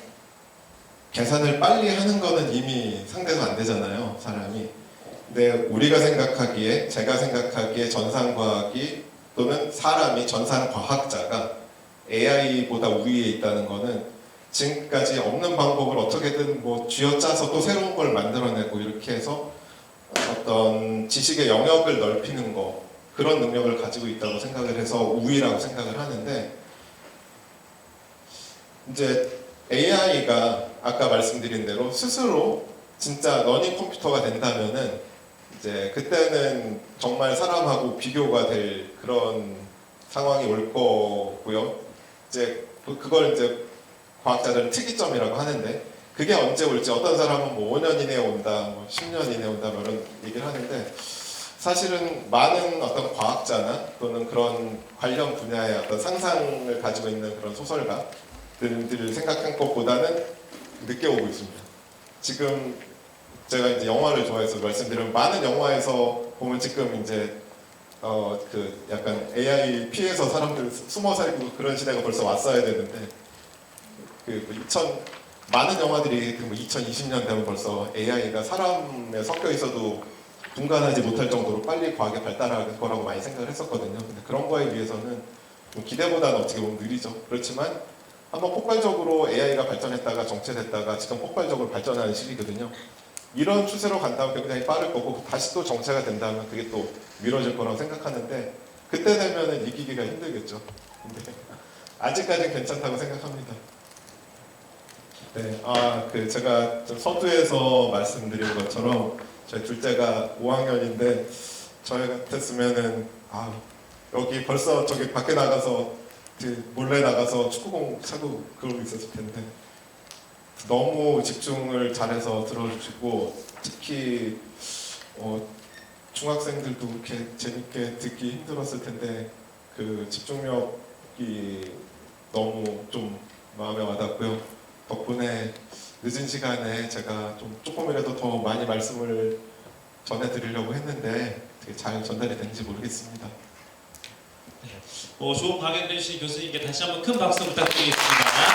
계산을 빨리 하는 거는 이미 상대가 안 되잖아요, 사람이. 근데 우리가 생각하기에, 제가 생각하기에 전산과학이 또는 사람이 전산과학자가 AI보다 우위에 있다는 거는 지금까지 없는 방법을 어떻게든 뭐 쥐어짜서 또 새로운 걸 만들어내고 이렇게 해서 어떤 지식의 영역을 넓히는 거, 그런 능력을 가지고 있다고 생각을 해서 우위라고 생각을 하는데, 이제 AI가 아까 말씀드린 대로 스스로 진짜 러닝 컴퓨터가 된다면은 이제 그때는 정말 사람하고 비교가 될 그런 상황이 올 거고요. 이제 그걸 이제 과학자들은 특이점이라고 하는데, 그게 언제 올지, 어떤 사람은 뭐 5년 이내에 온다, 뭐 10년 이내에 온다, 뭐 이런 얘기를 하는데, 사실은 많은 어떤 과학자나 또는 그런 관련 분야의 어떤 상상을 가지고 있는 그런 소설가들을 생각한 것보다는 늦게 오고 있습니다. 지금 제가 이제 영화를 좋아해서 말씀드리면, 많은 영화에서 보면 지금 이제 그 약간 AI 피해서 사람들 숨어 살고 그런 시대가 벌써 왔어야 되는데, 많은 영화들이 2020년 되면 벌써 AI가 사람에 섞여 있어도 분간하지 못할 정도로 빨리 과학이 발달할 거라고 많이 생각을 했었거든요. 근데 그런 거에 비해서는 좀 기대보다는 어떻게 보면 느리죠. 그렇지만 한번 폭발적으로 AI가 발전했다가 정체됐다가 지금 폭발적으로 발전하는 시기거든요. 이런 추세로 간다면 굉장히 빠를 거고, 다시 또 정체가 된다면 그게 또 미뤄질 거라고 생각하는데, 그때 되면은 이기기가 힘들겠죠. 근데 아직까지는 괜찮다고 생각합니다. 네, 제가 좀 서두에서 말씀드린 것처럼 저희 둘째가 5학년인데, 저희 같았으면은 여기 벌써 저기 밖에 나가서 몰래 나가서 축구공 차고 그러고 있었을 텐데, 너무 집중을 잘해서 들어주시고, 특히 중학생들도 그렇게 재밌게 듣기 힘들었을 텐데 그 집중력이 너무 좀 마음에 와닿고요. 덕분에 늦은 시간에 제가 좀 조금이라도 더 많이 말씀을 전해드리려고 했는데 되게 잘 전달이 되는지 모르겠습니다. 좋은 강연 해주신 교수님께 다시 한번 큰 박수 부탁드리겠습니다.